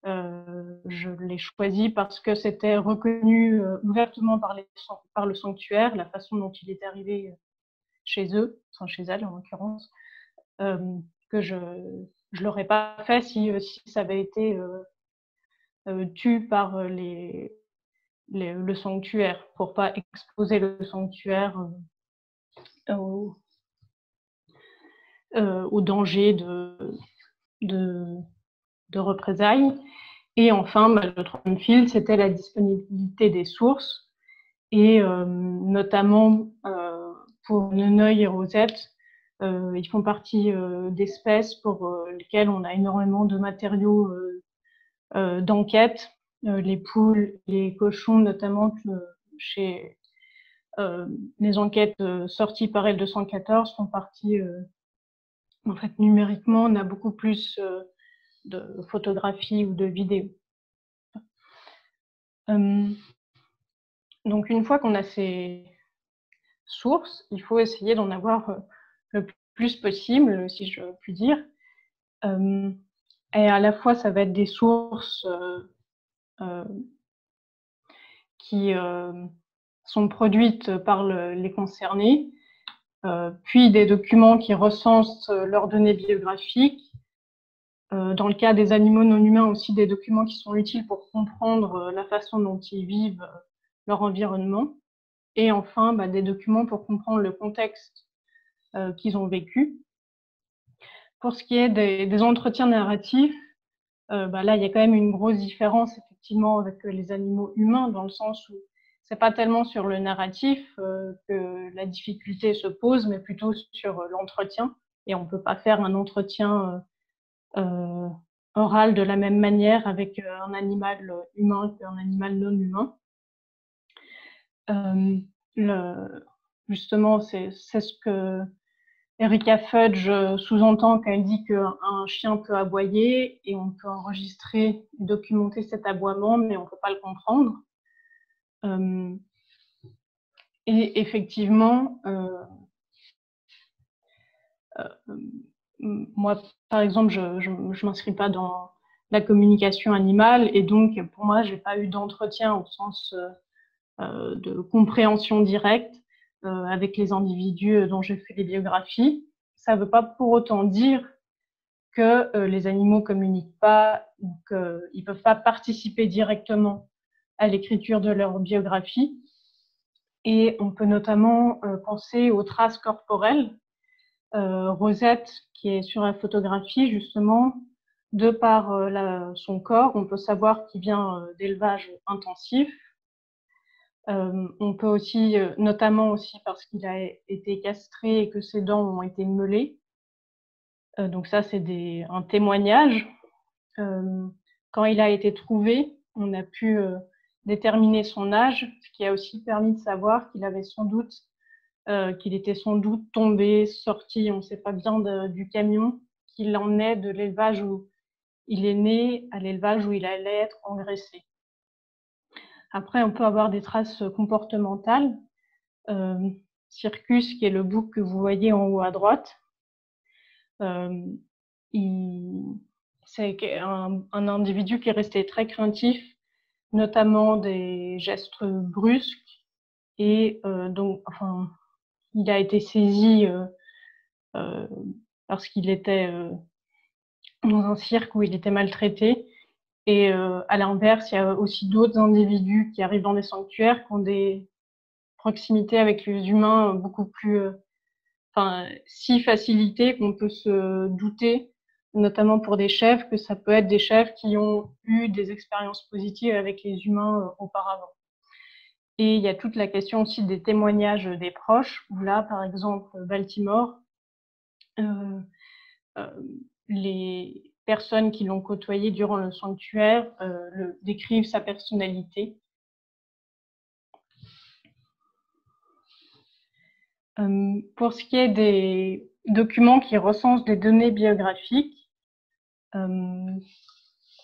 je l'ai choisi parce que c'était reconnu ouvertement par le sanctuaire, la façon dont il est arrivé chez eux, enfin chez elle en l'occurrence, que je ne l'aurais pas fait si ça avait été tué par le sanctuaire, pour pas exposer le sanctuaire au danger de représailles. Et enfin, le troisième fil, c'était la disponibilité des sources, et notamment pour Neneuil et Rosette, ils font partie d'espèces pour lesquelles on a énormément de matériaux d'enquête. Les poules, les cochons, notamment chez les enquêtes sorties par L214 font partie, en fait, numériquement, on a beaucoup plus de photographies ou de vidéos. Donc, une fois qu'on a ces sources, il faut essayer d'en avoir le plus possible, si je puis dire. Et à la fois, ça va être des sources qui sont produites par les concernés, puis des documents qui recensent leurs données biographiques. Dans le cas des animaux non humains, aussi des documents qui sont utiles pour comprendre la façon dont ils vivent leur environnement. Et enfin, des documents pour comprendre le contexte qu'ils ont vécu. Pour ce qui est des entretiens narratifs, là, il y a quand même une grosse différence, effectivement, avec les animaux humains, dans le sens où c'est pas tellement sur le narratif que la difficulté se pose, mais plutôt sur l'entretien. Et on peut pas faire un entretien oral de la même manière avec un animal humain qu'un animal non humain. Justement, c'est ce que Erika Fudge sous-entend quand elle dit qu'un chien peut aboyer et on peut enregistrer et documenter cet aboiement, mais on ne peut pas le comprendre. Et effectivement, moi, par exemple, je ne m'inscris pas dans la communication animale et donc, pour moi, je n'ai pas eu d'entretien au sens de compréhension directe avec les individus dont j'ai fait les biographies. Ça ne veut pas pour autant dire que les animaux communiquent pas ou qu'ils ne peuvent pas participer directement à l'écriture de leur biographie. Et on peut notamment penser aux traces corporelles. Rosette, qui est sur la photographie, justement, de par son corps, on peut savoir qu'il vient d'élevage intensif. On peut aussi, notamment aussi parce qu'il a été castré et que ses dents ont été meulées. Donc ça, c'est un témoignage. Quand il a été trouvé, on a pu déterminer son âge, ce qui a aussi permis de savoir qu'il avait sans doute, qu'il était sans doute tombé, sorti, on ne sait pas bien, du camion, qu'il emmenait de l'élevage où il est né à l'élevage où il allait être engraissé. Après, on peut avoir des traces comportementales. Circus, qui est le bouc que vous voyez en haut à droite, c'est un individu qui est resté très craintif, notamment des gestes brusques, et donc, enfin, il a été saisi parce qu'il était dans un cirque où il était maltraité. Et à l'inverse, il y a aussi d'autres individus qui arrivent dans des sanctuaires qui ont des proximités avec les humains beaucoup plus, si facilitées qu'on peut se douter, notamment pour des chefs, que ça peut être des chefs qui ont eu des expériences positives avec les humains auparavant. Et il y a toute la question aussi des témoignages des proches, où là, par exemple, Baltimore, les personnes qui l'ont côtoyé durant le sanctuaire décrivent sa personnalité. Pour ce qui est des documents qui recensent des données biographiques,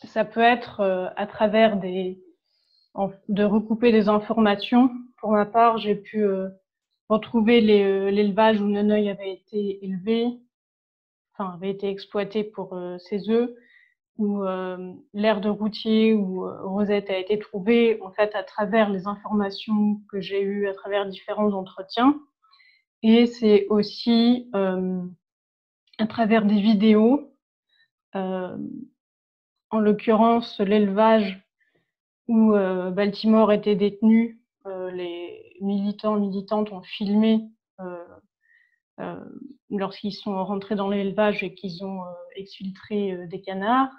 ça peut être à travers de recouper des informations. Pour ma part, j'ai pu retrouver l'élevage où Neneuil avait été élevé, avait été exploité pour ses œufs, où l'aire de routier où Rosette a été trouvée, en fait, à travers les informations que j'ai eues à travers différents entretiens. Et c'est aussi à travers des vidéos, en l'occurrence l'élevage où Baltimore était détenu, les militantes ont filmé lorsqu'ils sont rentrés dans l'élevage et qu'ils ont exfiltré des canards.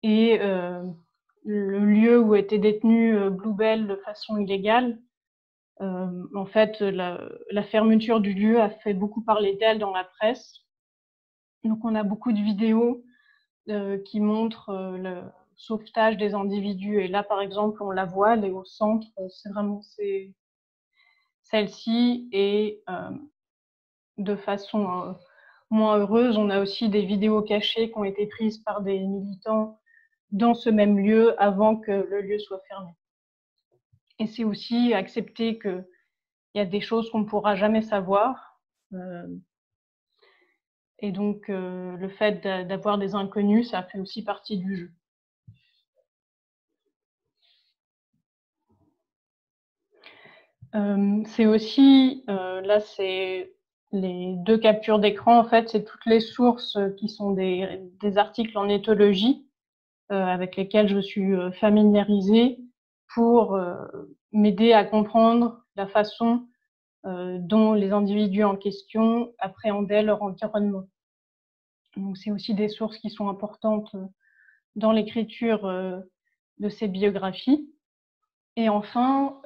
Et le lieu où était détenu Bluebell de façon illégale, en fait, la fermeture du lieu a fait beaucoup parler d'elle dans la presse. Donc, on a beaucoup de vidéos qui montrent le sauvetage des individus. Et là, par exemple, on la voit, elle est au centre, c'est vraiment celle-ci. Et de façon moins heureuse, on a aussi des vidéos cachées qui ont été prises par des militants dans ce même lieu avant que le lieu soit fermé. Et c'est aussi accepter qu'il y a des choses qu'on ne pourra jamais savoir. Et donc, le fait d'avoir des inconnus, ça fait aussi partie du jeu. C'est aussi, là, c'est les 2 captures d'écran, en fait, c'est toutes les sources qui sont des articles en éthologie avec lesquels je suis familiarisée pour m'aider à comprendre la façon dont les individus en question appréhendaient leur environnement. Donc, c'est aussi des sources qui sont importantes dans l'écriture de ces biographies. Et enfin,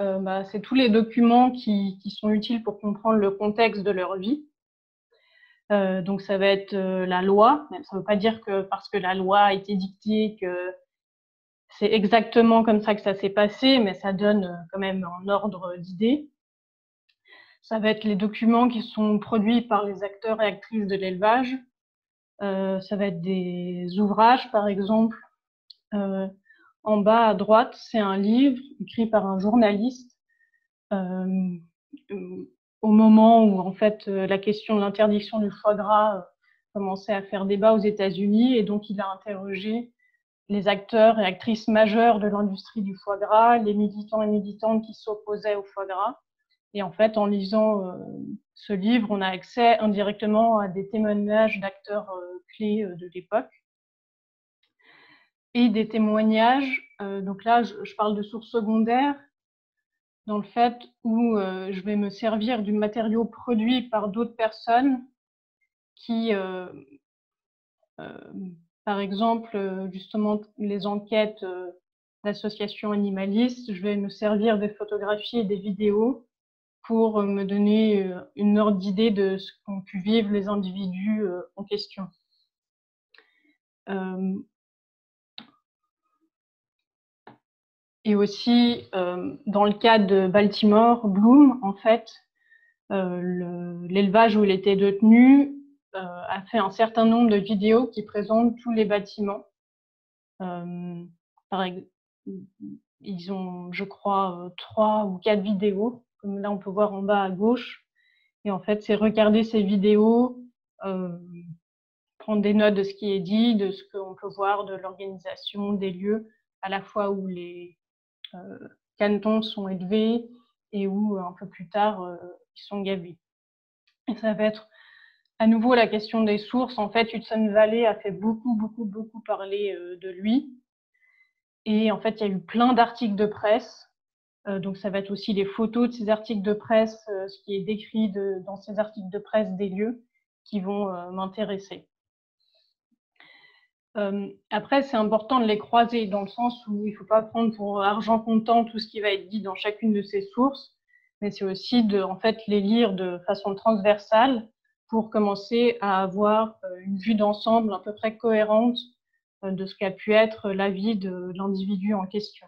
c'est tous les documents qui sont utiles pour comprendre le contexte de leur vie. Donc, ça va être la loi. Ça ne veut pas dire que parce que la loi a été dictée que c'est exactement comme ça que ça s'est passé, mais ça donne quand même un ordre d'idée. Ça va être les documents qui sont produits par les acteurs et actrices de l'élevage. Ça va être des ouvrages, par exemple. En bas à droite, c'est un livre écrit par un journaliste au moment où, en fait, la question de l'interdiction du foie gras commençait à faire débat aux États-Unis, et donc il a interrogé les acteurs et actrices majeurs de l'industrie du foie gras, les militants et militantes qui s'opposaient au foie gras. Et en fait, en lisant ce livre, on a accès indirectement à des témoignages d'acteurs clés de l'époque. Et des témoignages, donc là, je parle de sources secondaires, dans le fait où je vais me servir du matériau produit par d'autres personnes qui, par exemple, justement, les enquêtes d'associations animalistes, je vais me servir des photographies et des vidéos pour me donner une ordre d'idée de ce qu'ont pu vivre les individus en question. Et aussi, dans le cas de Baltimore, Bloom, en fait, l'élevage où il était détenu a fait un certain nombre de vidéos qui présentent tous les bâtiments. Ils ont, je crois, 3 ou 4 vidéos, comme là on peut voir en bas à gauche. Et en fait, c'est regarder ces vidéos, prendre des notes de ce qui est dit, de ce qu'on peut voir de l'organisation des lieux, à la fois où les canetons sont élevés et où, un peu plus tard, ils sont gavés. Et ça va être à nouveau la question des sources. En fait, Hudson Valley a fait beaucoup parler de lui. Et en fait, il y a eu plein d'articles de presse. Donc, ça va être aussi les photos de ces articles de presse, ce qui est décrit dans ces articles de presse des lieux qui vont m'intéresser. Après, c'est important de les croiser dans le sens où il ne faut pas prendre pour argent comptant tout ce qui va être dit dans chacune de ces sources, mais c'est aussi de en fait, les lire de façon transversale pour commencer à avoir une vue d'ensemble à peu près cohérente de ce qu'a pu être la vie de l'individu en question.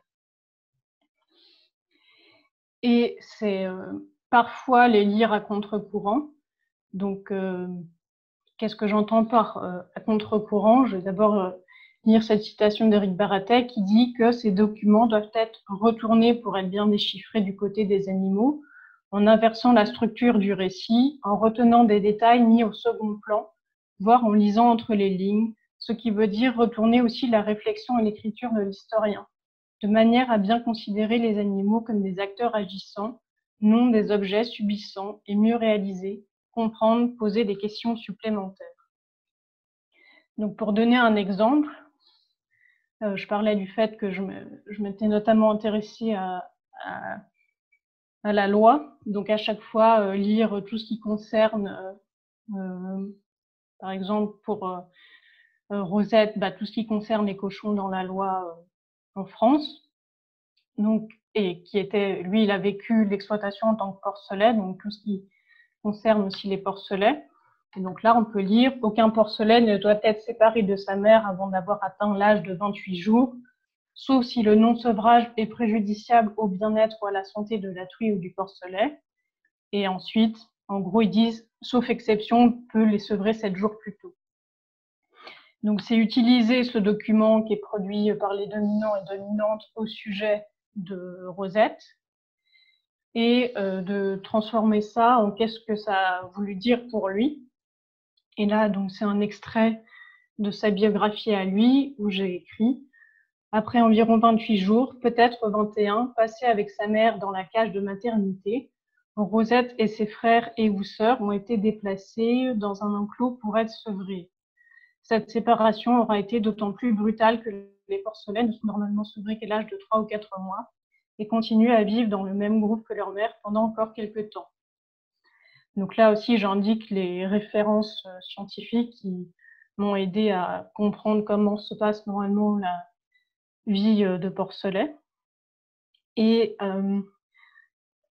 Et c'est parfois les lire à contre-courant. Donc, qu'est-ce que j'entends par à contre-courant? Je vais d'abord lire cette citation d'Éric Baratet qui dit que ces documents doivent être retournés pour être bien déchiffrés du côté des animaux, en inversant la structure du récit, en retenant des détails mis au second plan, voire en lisant entre les lignes, ce qui veut dire retourner aussi la réflexion et l'écriture de l'historien, de manière à bien considérer les animaux comme des acteurs agissants, non des objets subissants, et mieux réaliser, comprendre, poser des questions supplémentaires. Donc, pour donner un exemple, je parlais du fait que je m'étais notamment intéressée à la loi. Donc, à chaque fois, lire tout ce qui concerne, par exemple, pour Rosette, tout ce qui concerne les cochons dans la loi en France. Donc, et qui était, lui, il a vécu l'exploitation en tant que porcelet, donc tout ce qui concerne aussi les porcelets. Et donc là, on peut lire « Aucun porcelet ne doit être séparé de sa mère avant d'avoir atteint l'âge de 28 jours, sauf si le non-sevrage est préjudiciable au bien-être ou à la santé de la truie ou du porcelet. » Et ensuite, en gros, ils disent « Sauf exception, on peut les sevrer 7 jours plus tôt. » Donc, c'est utiliser ce document qui est produit par les dominants et dominantes au sujet de Rosette et de transformer ça en qu'est-ce que ça a voulu dire pour lui. Et là, donc, c'est un extrait de sa biographie à lui où j'ai écrit: après environ 28 jours, peut-être 21, passés avec sa mère dans la cage de maternité, Rosette et ses frères et ou sœurs ont été déplacés dans un enclos pour être sevrés. Cette séparation aura été d'autant plus brutale que les porcelaines sont normalement sevrées qu'à l'âge de 3 ou 4 mois et continuent à vivre dans le même groupe que leur mère pendant encore quelques temps. Donc là aussi, j'indique les références scientifiques qui m'ont aidé à comprendre comment se passe normalement la vie de Porcelet. Et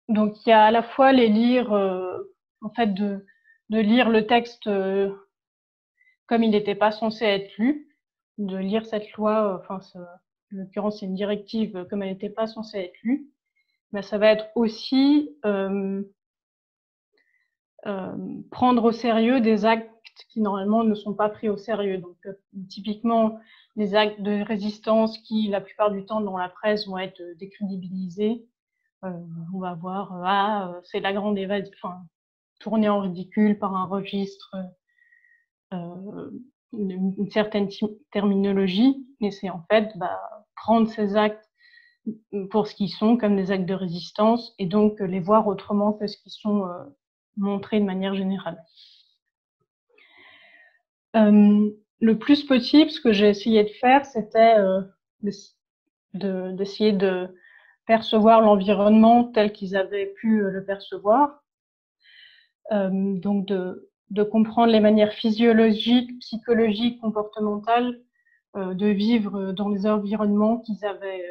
donc il y a à la fois les lire, en fait de lire le texte comme il n'était pas censé être lu, de lire cette loi, enfin en l'occurrence c'est une directive, comme elle n'était pas censée être lue. Mais ça va être aussi prendre au sérieux des actes qui normalement ne sont pas pris au sérieux. Donc typiquement les actes de résistance qui la plupart du temps dans la presse vont être décrédibilisés. On va voir c'est la grande évasion, enfin tourné en ridicule par un registre, une certaine terminologie, mais c'est en fait prendre ces actes pour ce qu'ils sont, comme des actes de résistance, et donc les voir autrement que ce qu'ils sont montrés de manière générale. Le plus possible, ce que j'ai essayé de faire, c'était d'essayer de percevoir l'environnement tel qu'ils avaient pu le percevoir. Donc de comprendre les manières physiologiques, psychologiques, comportementales de vivre dans les environnements qu'ils avaient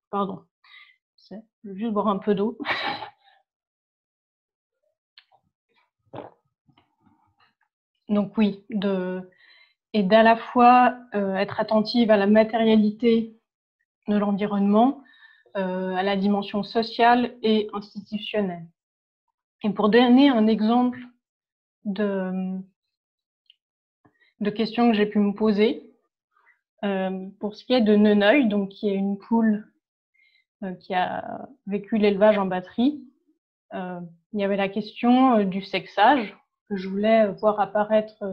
pardon, je vais juste boire un peu d'eau. Donc oui, et d'à la fois être attentive à la matérialité de l'environnement, à la dimension sociale et institutionnelle. Et pour donner un exemple de questions que j'ai pu me poser, pour ce qui est de Neneuil, donc qui est une poule qui a vécu l'élevage en batterie, il y avait la question du sexage que je voulais voir apparaître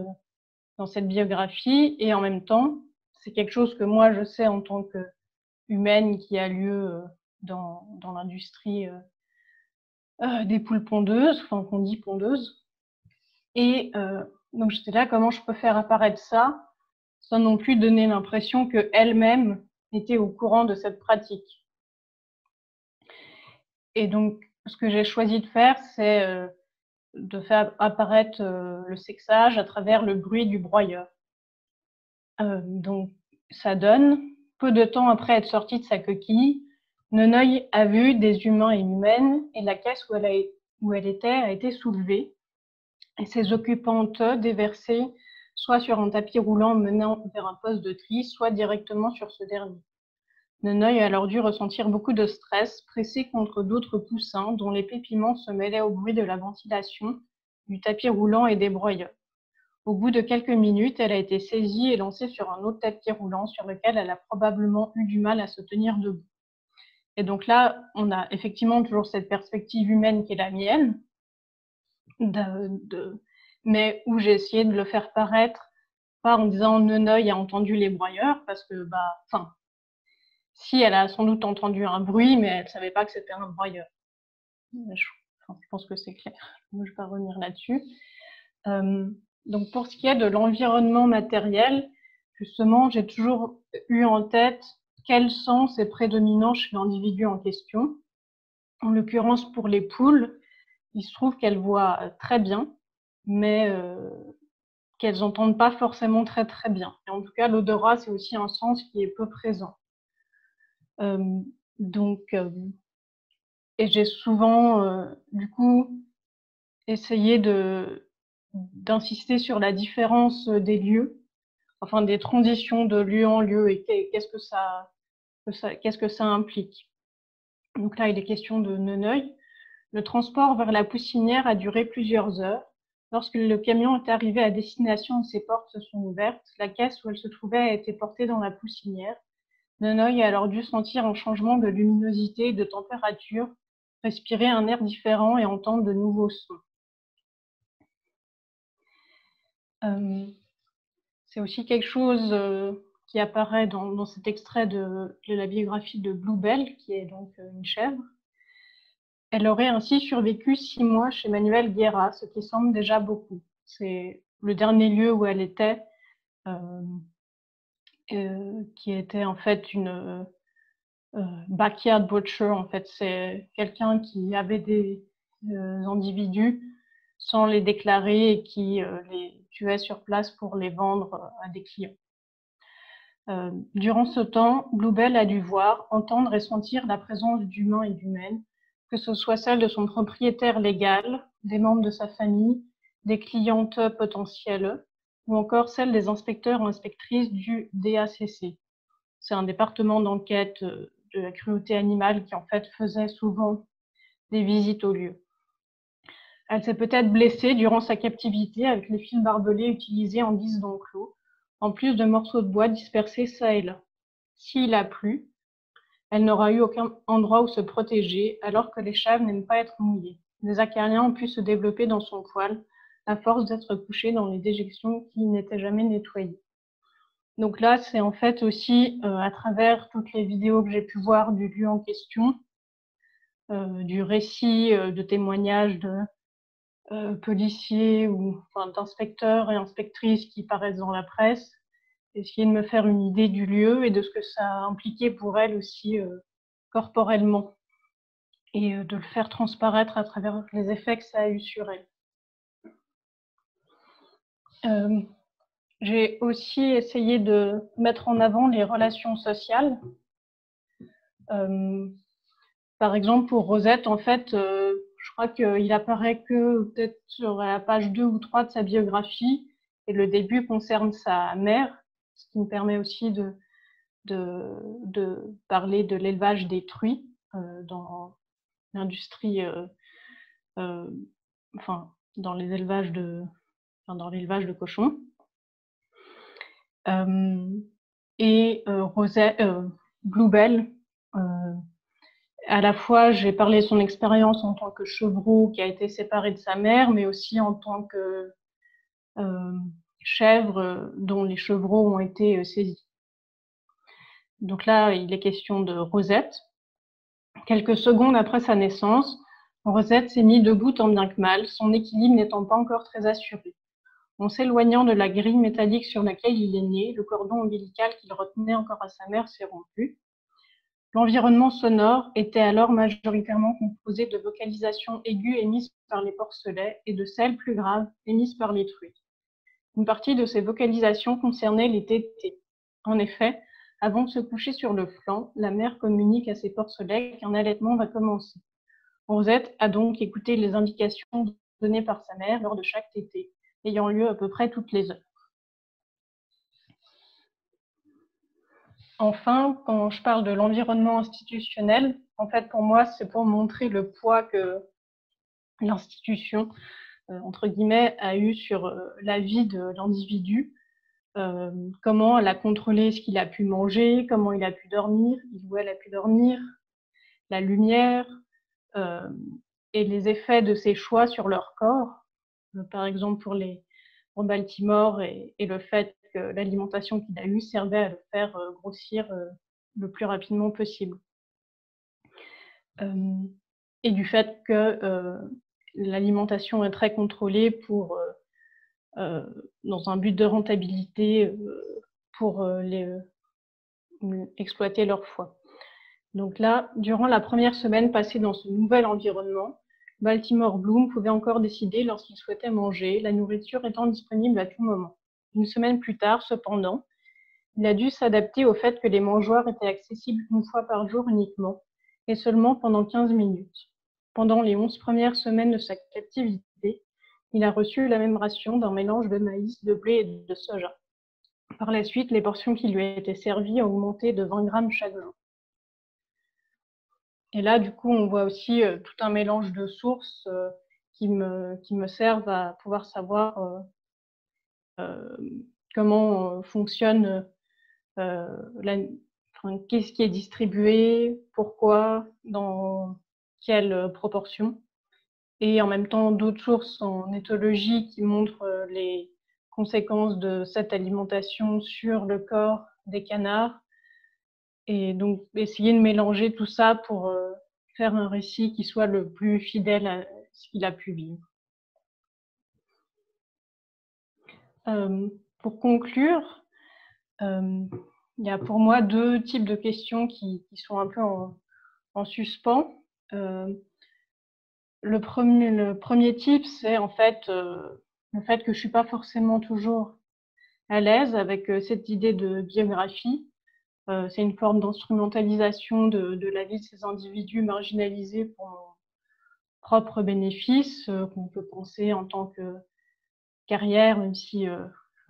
dans cette biographie, et en même temps, c'est quelque chose que moi je sais en tant qu'humaine qui a lieu dans l'industrie des poules pondeuses, enfin qu'on dit pondeuses. Et donc j'étais là, comment je peux faire apparaître ça sans non plus donner l'impression qu'elle-même était au courant de cette pratique. Et donc ce que j'ai choisi de faire, c'est de faire apparaître le sexage à travers le bruit du broyeur. Donc ça donne, peu de temps après être sortie de sa coquille, Neneuil a vu des humains et humaines, et la caisse où elle était a été soulevée, et ses occupantes déversées soit sur un tapis roulant menant vers un poste de tri, soit directement sur ce dernier. Neneuil a alors dû ressentir beaucoup de stress, pressé contre d'autres poussins dont les pépiments se mêlaient au bruit de la ventilation, du tapis roulant et des broyeurs. Au bout de quelques minutes, elle a été saisie et lancée sur un autre tapis roulant sur lequel elle a probablement eu du mal à se tenir debout. Et donc là, on a effectivement toujours cette perspective humaine qui est la mienne, mais où j'ai essayé de le faire paraître, pas en disant Neneuil a entendu les broyeurs, parce que, si, elle a sans doute entendu un bruit, mais elle ne savait pas que c'était un broyeur. Je pense que c'est clair, je ne vais pas revenir là-dessus. Donc pour ce qui est de l'environnement matériel, justement, j'ai toujours eu en tête quel sens est prédominant chez l'individu en question. En l'occurrence, pour les poules, il se trouve qu'elles voient très bien, mais qu'elles n'entendent pas forcément très très bien. Et en tout cas, l'odorat, c'est aussi un sens qui est peu présent. Et j'ai souvent, du coup, essayé d'insister sur la différence des lieux, enfin des transitions de lieu en lieu, et qu'est-ce que ça implique. Donc là, il est question de Neneuil. Le transport vers la poussinière a duré plusieurs heures. Lorsque le camion est arrivé à destination et ses portes se sont ouvertes, la caisse où elle se trouvait a été portée dans la poussinière. Nonoï a alors dû sentir un changement de luminosité et de température, respirer un air différent et entendre de nouveaux sons. C'est aussi quelque chose qui apparaît dans cet extrait de la biographie de Bluebell, qui est donc une chèvre. Elle aurait ainsi survécu 6 mois chez Manuel Guerra, ce qui semble déjà beaucoup. C'est le dernier lieu où elle était, qui était en fait une backyard butcher. En fait, c'est quelqu'un qui avait des individus sans les déclarer et qui les tuait sur place pour les vendre à des clients. Durant ce temps, Bluebell a dû voir, entendre et sentir la présence d'humains et d'humaines, que ce soit celle de son propriétaire légal, des membres de sa famille, des clientes potentielles, ou encore celle des inspecteurs ou inspectrices du DACC. C'est un département d'enquête de la cruauté animale qui en fait faisait souvent des visites au lieu. Elle s'est peut-être blessée durant sa captivité avec les fils barbelés utilisés en guise d'enclos, en plus de morceaux de bois dispersés çà et là. S'il a plu, elle n'aura eu aucun endroit où se protéger, alors que les chèvres n'aiment pas être mouillées. Les acariens ont pu se développer dans son poil, à force d'être couchés dans les déjections qui n'étaient jamais nettoyées. Donc là, c'est en fait aussi à travers toutes les vidéos que j'ai pu voir du lieu en question, du récit, de témoignages de policiers ou enfin, d'inspecteurs et inspectrices qui paraissent dans la presse, essayer de me faire une idée du lieu et de ce que ça a impliqué pour elle aussi corporellement et de le faire transparaître à travers les effets que ça a eu sur elle. J'ai aussi essayé de mettre en avant les relations sociales. Par exemple, pour Rosette, en fait, je crois qu'il apparaît que peut-être sur la page 2 ou 3 de sa biographie, et le début concerne sa mère, ce qui me permet aussi de parler de l'élevage des truies dans l'industrie, enfin, dans l'élevage de cochons. Et Bluebell, à la fois, j'ai parlé de son expérience en tant que chevreau qui a été séparé de sa mère, mais aussi en tant que chèvre dont les chevreaux ont été saisis. Donc là, il est question de Rosette. Quelques secondes après sa naissance, Rosette s'est mise debout tant bien que mal, son équilibre n'étant pas encore très assuré. En s'éloignant de la grille métallique sur laquelle il est né, le cordon ombilical qu'il retenait encore à sa mère s'est rompu. L'environnement sonore était alors majoritairement composé de vocalisations aiguës émises par les porcelets et de celles plus graves émises par les truies. Une partie de ces vocalisations concernait les tétés. En effet, avant de se coucher sur le flanc, la mère communique à ses porcelets qu'un allaitement va commencer. Rosette a donc écouté les indications données par sa mère lors de chaque tétée, ayant lieu à peu près toutes les heures. Enfin, quand je parle de l'environnement institutionnel, en fait, pour moi, c'est pour montrer le poids que l'institution, entre guillemets, a eu sur la vie de l'individu, comment elle a contrôlé ce qu'il a pu manger, comment il a pu dormir, où elle a pu dormir, la lumière, et les effets de ses choix sur leur corps. Par exemple, pour Baltimore et le fait que l'alimentation qu'il a eue servait à le faire grossir le plus rapidement possible. Et du fait que l'alimentation est très contrôlée dans un but de rentabilité pour exploiter leur foie. Donc là, durant la première semaine passée dans ce nouvel environnement, Baltimore Bloom pouvait encore décider lorsqu'il souhaitait manger, la nourriture étant disponible à tout moment. Une semaine plus tard, cependant, il a dû s'adapter au fait que les mangeoires étaient accessibles une fois par jour uniquement, et seulement pendant 15 minutes. Pendant les 11 premières semaines de sa captivité, il a reçu la même ration d'un mélange de maïs, de blé et de soja. Par la suite, les portions qui lui étaient servies ont augmenté de 20 grammes chaque jour. Et là, du coup, on voit aussi tout un mélange de sources qui me servent à pouvoir savoir comment fonctionne qu'est-ce qui est distribué, pourquoi, dans quelle proportion. Et en même temps, d'autres sources en éthologie qui montrent les conséquences de cette alimentation sur le corps des canards. Et donc, essayer de mélanger tout ça pour faire un récit qui soit le plus fidèle à ce qu'il a pu vivre. Pour conclure, il y a pour moi deux types de questions qui sont un peu en suspens. Le premier type, c'est en fait le fait que je suis pas forcément toujours à l'aise avec cette idée de biographie. C'est une forme d'instrumentalisation de la vie de ces individus marginalisés pour mon propre bénéfice, qu'on peut penser en tant que carrière, même si je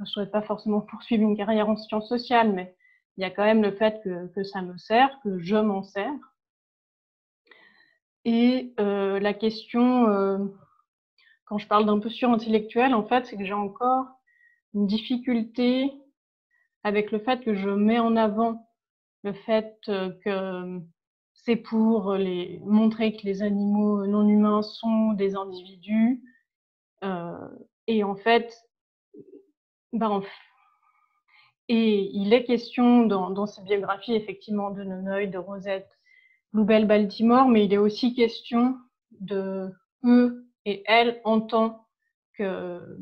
ne souhaite pas forcément poursuivre une carrière en sciences sociales, mais il y a quand même le fait que ça me sert, que je m'en sers. Et la question, quand je parle d'imposture intellectuelle, en fait, c'est que j'ai encore une difficulté avec le fait que je mets en avant le fait que c'est pour montrer que les animaux non humains sont des individus. Et en fait, et il est question dans cette biographie, effectivement, de Nonoï, de Rosette, Bluebell, Baltimore, mais il est aussi question de eux et elles en tant que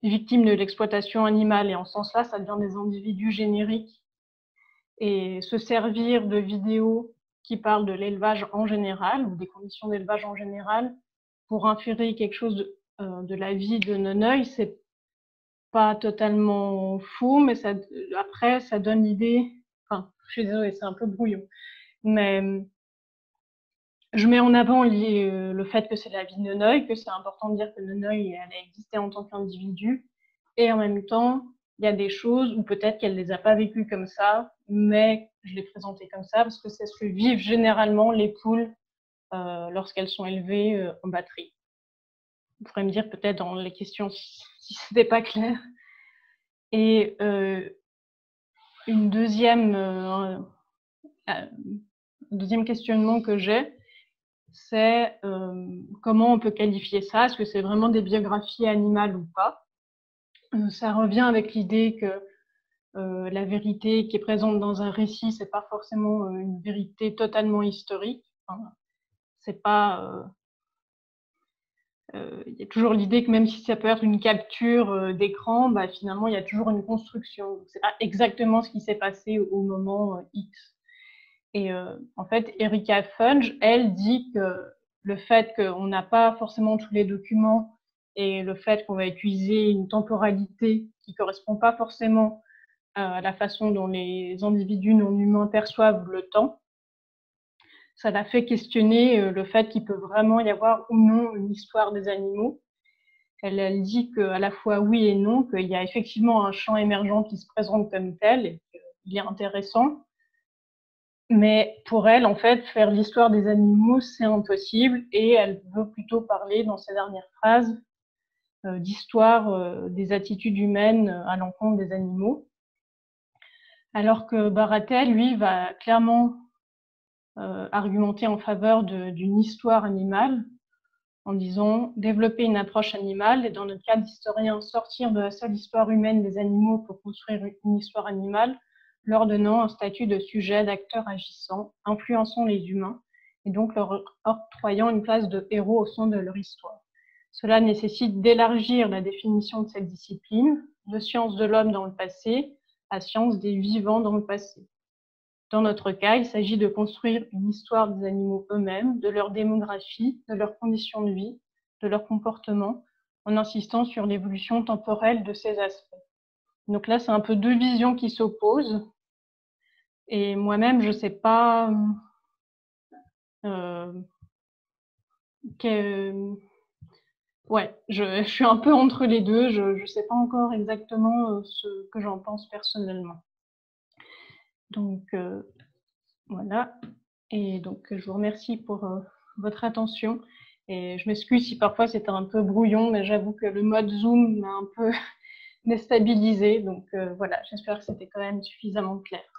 victimes de l'exploitation animale. Et en ce sens-là, ça devient des individus génériques. Et se servir de vidéos qui parlent de l'élevage en général, ou des conditions d'élevage en général, pour inférer quelque chose de la vie de Nonoï, c'est pas totalement faux, mais après, ça donne l'idée... Enfin, je suis désolée, c'est un peu brouillon. Mais je mets en avant le fait que c'est la vie de Nonoï, que c'est important de dire que Nonoï, elle a existé en tant qu'individu. Et en même temps, il y a des choses où peut-être qu'elle les a pas vécues comme ça, mais je l'ai présentées comme ça parce que c'est ce que vivent généralement les poules lorsqu'elles sont élevées en batterie. Vous pourrez me dire peut-être dans les questions si c'était pas clair. Et un deuxième questionnement que j'ai, c'est comment on peut qualifier ça? Est-ce que c'est vraiment des biographies animales ou pas? Ça revient avec l'idée que la vérité qui est présente dans un récit, c'est pas forcément une vérité totalement historique. Enfin, c'est pas... il y a toujours l'idée que même si ça peut être une capture d'écran, bah, finalement, il y a toujours une construction. C'est pas exactement ce qui s'est passé au moment X. Et en fait, Erika Funge, elle dit que le fait qu'on n'a pas forcément tous les documents et le fait qu'on va utiliser une temporalité qui correspond pas forcément à la façon dont les individus non humains perçoivent le temps, ça l'a fait questionner le fait qu'il peut vraiment y avoir ou non une histoire des animaux. Elle dit qu'à la fois oui et non, qu'il y a effectivement un champ émergent qui se présente comme tel et qu'il est intéressant. Mais pour elle, en fait, faire l'histoire des animaux, c'est impossible, et elle veut plutôt parler, dans ses dernières phrases, d'histoire des attitudes humaines à l'encontre des animaux. Alors que Baratel, lui, va clairement argumenter en faveur d'une histoire animale, en disant développer une approche animale, et dans notre cas d'historien, sortir de la seule histoire humaine des animaux pour construire une histoire animale, leur donnant un statut de sujet, d'acteur agissant, influençant les humains, et donc leur octroyant une place de héros au sein de leur histoire. Cela nécessite d'élargir la définition de cette discipline, de science de l'homme dans le passé à science des vivants dans le passé. Dans notre cas, il s'agit de construire une histoire des animaux eux-mêmes, de leur démographie, de leurs conditions de vie, de leur comportement, en insistant sur l'évolution temporelle de ces aspects. Donc là, c'est un peu deux visions qui s'opposent. Et moi-même, je ne sais pas ouais, je suis un peu entre les deux. Je ne sais pas encore exactement ce que j'en pense personnellement. Donc, voilà. Et donc, je vous remercie pour votre attention. Et je m'excuse si parfois c'était un peu brouillon, mais j'avoue que le mode Zoom m'a un peu déstabilisé. Donc voilà, j'espère que c'était quand même suffisamment clair.